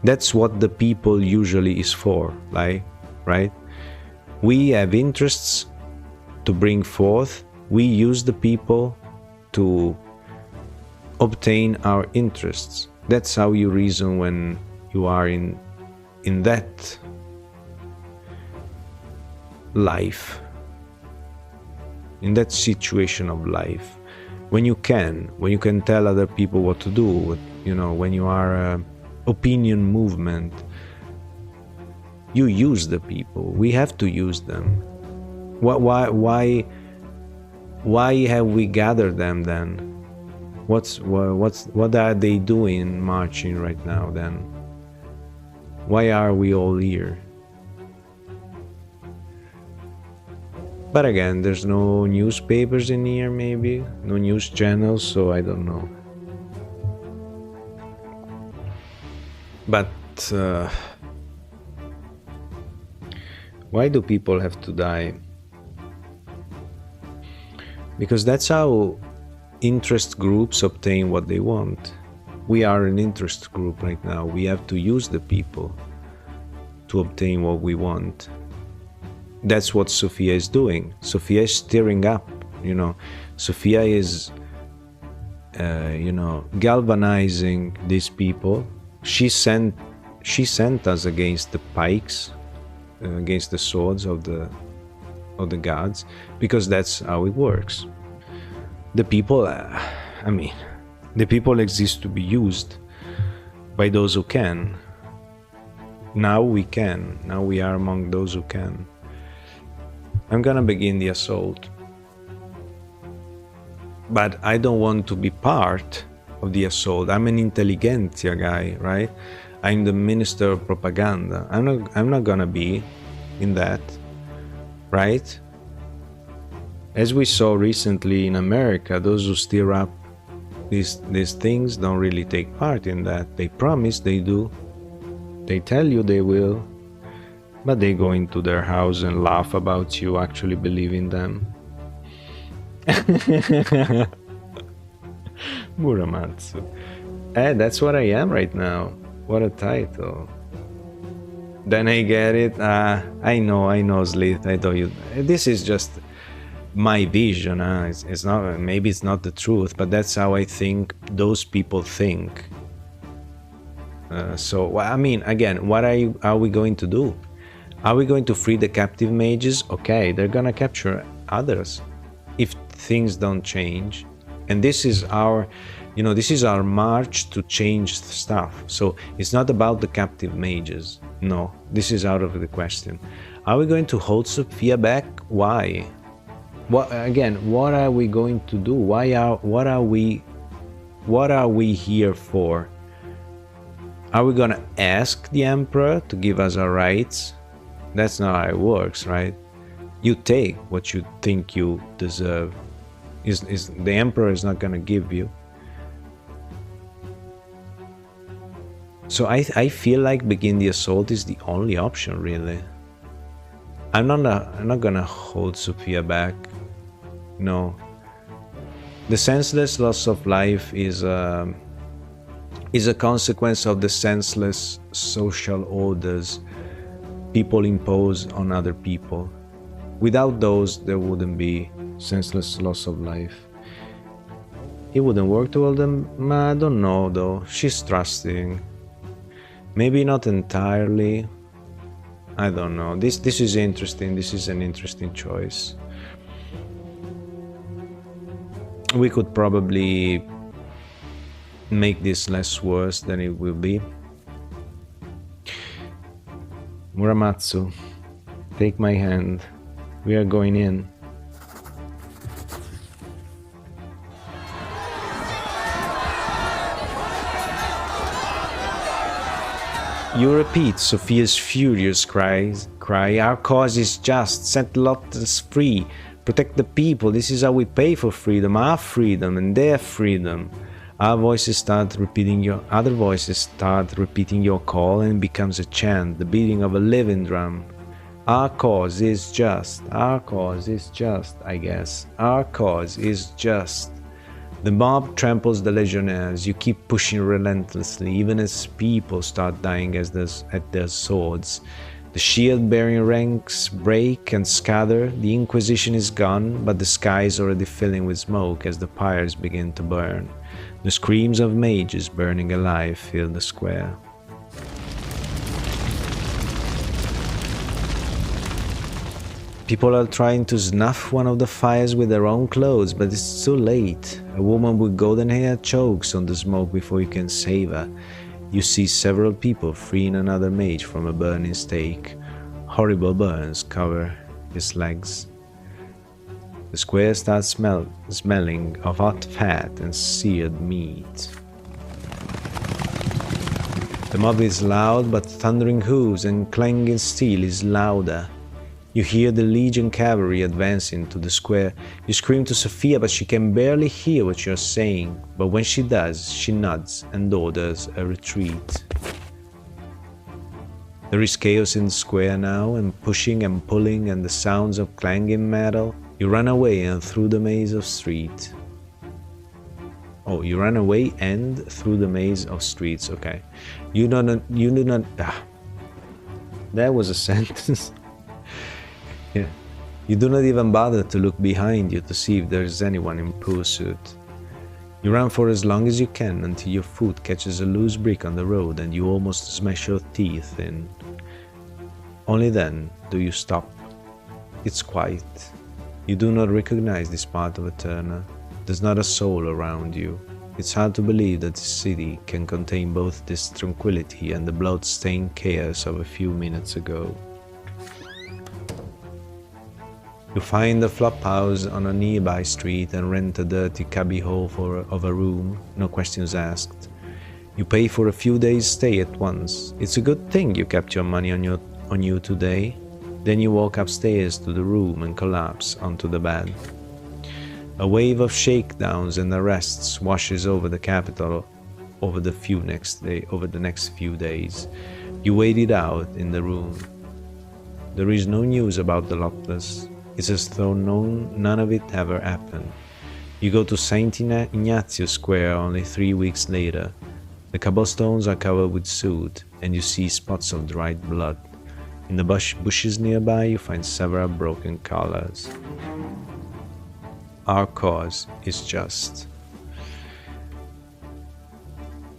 That's what the people usually is for, like, right? We have interests to bring forth. We use the people to obtain our interests. That's how you reason when you are in that life, in that situation of life. When you can tell other people what to do, you know, when you are an opinion movement, you use the people. We have to use them. Why have we gathered them then? What are they doing marching right now then? Why are we all here? But again, there's no newspapers in here, maybe no news channels, so I don't know. But why do people have to die? Because that's how interest groups obtain what they want. We are an interest group right now. We have to use the people to obtain what we want. That's what Sophia is doing. Sophia is stirring up, Sophia is galvanizing these people. She sent us against the pikes, against the swords of the gods, because that's how it works. The people, the people exist to be used by those who can. Now we can. Now we are among those who can. I'm gonna begin the assault. But I don't want to be part of the assault. I'm an intelligentsia guy, right? I'm the minister of propaganda. I'm not gonna be in that, right? As we saw recently in America, those who stir up these things don't really take part in that. They promise they do. They tell you they will, but they go into their house and laugh about you actually believing them. Muramatsu. That's what I am right now. What a title. Then I get it. I know, Slith. I told you. This is just my vision. It's not. Maybe it's not the truth, but that's how I think those people think. So again, what are we going to do? Are we going to free the captive mages? Okay, they're gonna capture others if things don't change. And this is our march to change stuff. So it's not about the captive mages. No, this is out of the question. Are we going to hold Sophia back? Why? What are we going to do? What are we here for? Are we gonna ask the emperor to give us our rights? That's not how it works, right? You take what you think you deserve. The emperor is not gonna give you. So I feel like begin the assault is the only option, really. I'm not gonna hold Sophia back. No. The senseless loss of life is a consequence of the senseless social orders people impose on other people. Without those, there wouldn't be senseless loss of life. It wouldn't work to hold them. I don't know though. She's trusting. Maybe not entirely. I don't know. This is interesting. This is an interesting choice. We could probably make this less worse than it will be. Muramatsu, take my hand. We are going in. You repeat Sophia's furious cry, our cause is just, set Lotus free, protect the people, this is how we pay for freedom, our freedom and their freedom. Other voices start repeating your call, and it becomes a chant, the beating of a living drum. Our cause is just, I guess. Our cause is just. The mob tramples the legionnaires. You keep pushing relentlessly, even as people start dying at their swords. The shield-bearing ranks break and scatter. The Inquisition is gone, but the sky is already filling with smoke as the pyres begin to burn. The screams of mages burning alive fill the square. People are trying to snuff one of the fires with their own clothes, but it's too late. A woman with golden hair chokes on the smoke before you can save her. You see several people freeing another mage from a burning stake. Horrible burns cover his legs. The square starts smelling of hot fat and seared meat. The mob is loud, but thundering hooves and clanging steel is louder. You hear the Legion cavalry advancing to the square. You scream to Sophia, but she can barely hear what you're saying. But when she does, she nods and orders a retreat. There is chaos in the square now, and pushing and pulling and the sounds of clanging metal. You run away and through the maze of street. Oh, you run away and through the maze of streets. Okay. You do not. That was a sentence. Yeah. You do not even bother to look behind you to see if there is anyone in pursuit. You run for as long as you can until your foot catches a loose brick on the road and you almost smash your teeth in. Only then do you stop. It's quiet. You do not recognize this part of Eterna. There's not a soul around you. It's hard to believe that this city can contain both this tranquility and the blood-stained chaos of a few minutes ago. You find a flop house on a nearby street and rent a dirty cubbyhole of a room, no questions asked. You pay for a few days' stay at once. It's a good thing you kept your money on you today. Then you walk upstairs to the room and collapse onto the bed. A wave of shakedowns and arrests washes over the capital over the next few days. You wait it out in the room. There is no news about the Lotless. It's as though none of it ever happened. You go to St. Ignazio Square only 3 weeks later. The cobblestones are covered with soot, and you see spots of dried blood. In the bushes nearby, you find several broken collars. Our cause is just.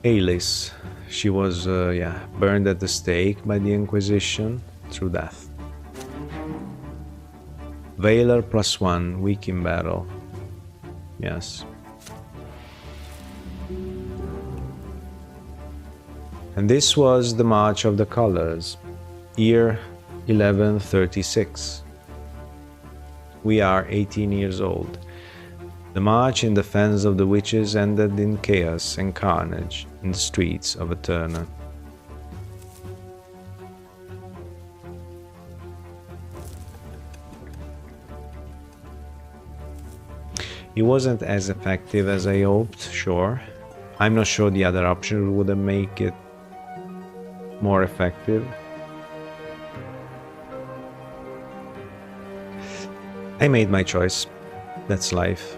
Alice, she was burned at the stake by the Inquisition through death. Valor +1, weak in battle. Yes. And this was the March of the Colors, year 1136. We are 18 years old. The march in defense of the witches ended in chaos and carnage in the streets of Eterna. It wasn't as effective as I hoped, sure. I'm not sure the other option would have made it more effective. I made my choice. That's life.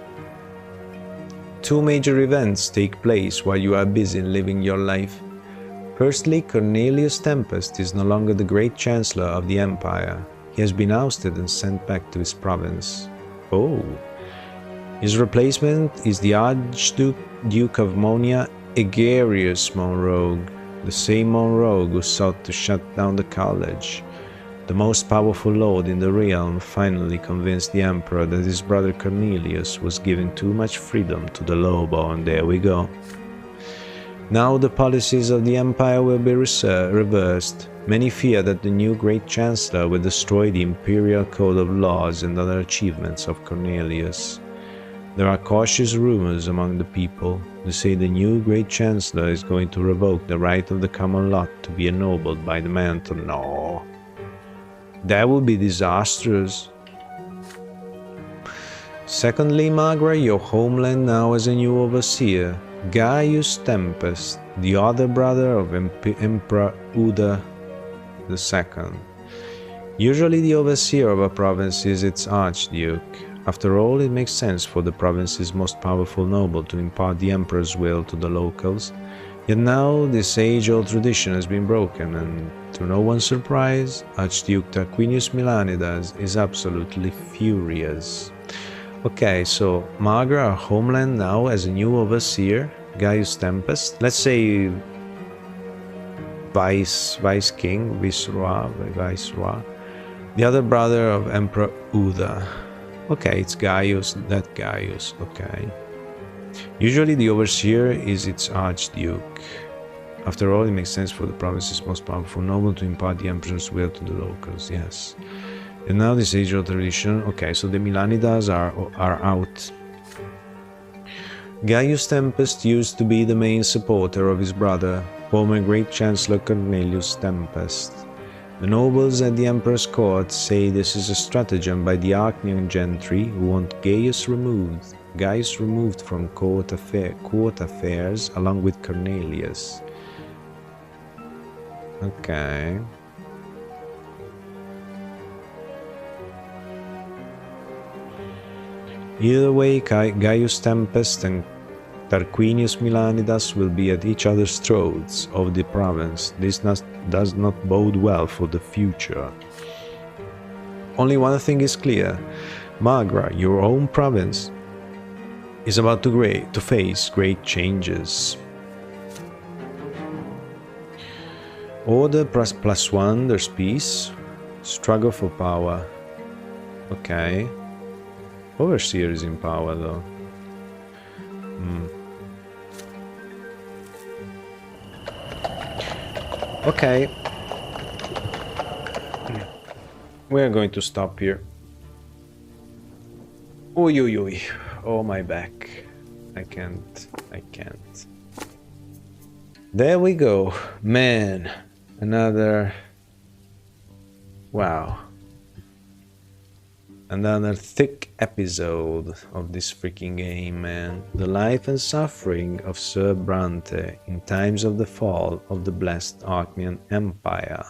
Two major events take place while you are busy living your life. Firstly, Cornelius Tempest is no longer the great chancellor of the Empire. He has been ousted and sent back to his province. Oh. His replacement is the Archduke of Monia, Egerius Monrogue, the same Monrogue who sought to shut down the college. The most powerful lord in the realm finally convinced the Emperor that his brother Cornelius was giving too much freedom to the Lobo, and there we go. Now the policies of the Empire will be reversed. Many fear that the new Great Chancellor will destroy the imperial code of laws and other achievements of Cornelius. There are cautious rumors among the people. They say the new Great Chancellor is going to revoke the right of the common lot to be ennobled by the mantle. No. That would be disastrous. Secondly, Magra, your homeland now has a new overseer, Gaius Tempest, the other brother of Emperor Uda II. Usually the overseer of a province is its archduke. After all, it makes sense for the province's most powerful noble to impart the emperor's will to the locals. Yet now this age-old tradition has been broken, and to no one's surprise, Archduke Tarquinius Milanidas is absolutely furious. Okay, so Magra, our homeland, now has a new overseer, Gaius Tempest. Let's say Viceroy. The other brother of Emperor Uda. Okay, it's Gaius, that Gaius, okay. Usually the overseer is its archduke. After all, it makes sense for the province's most powerful noble to impart the emperor's will to the locals, yes. And now this age of tradition. Okay, so the Milanidas are out. Gaius Tempest used to be the main supporter of his brother, former Great Chancellor Cornelius Tempest. The nobles at the Emperor's court say this is a stratagem by the Archnian gentry who want Gaius removed from court affairs along with Cornelius. Okay. Either way, Gaius Tempest and Tarquinius Milanidas will be at each other's throats of the province. This does not bode well for the future. Only one thing is clear. Magra, your home province, is about to face great changes. Order +1, there's peace. Struggle for power. Okay. Overseer is in power though. Okay. We're going to stop here. Oi, oi, oi. Oh, my back. I can't. There we go. Man. Another... Wow. Another thick episode of this freaking game, man. The life and suffering of Sir Brante in times of the fall of the blessed Archnian Empire.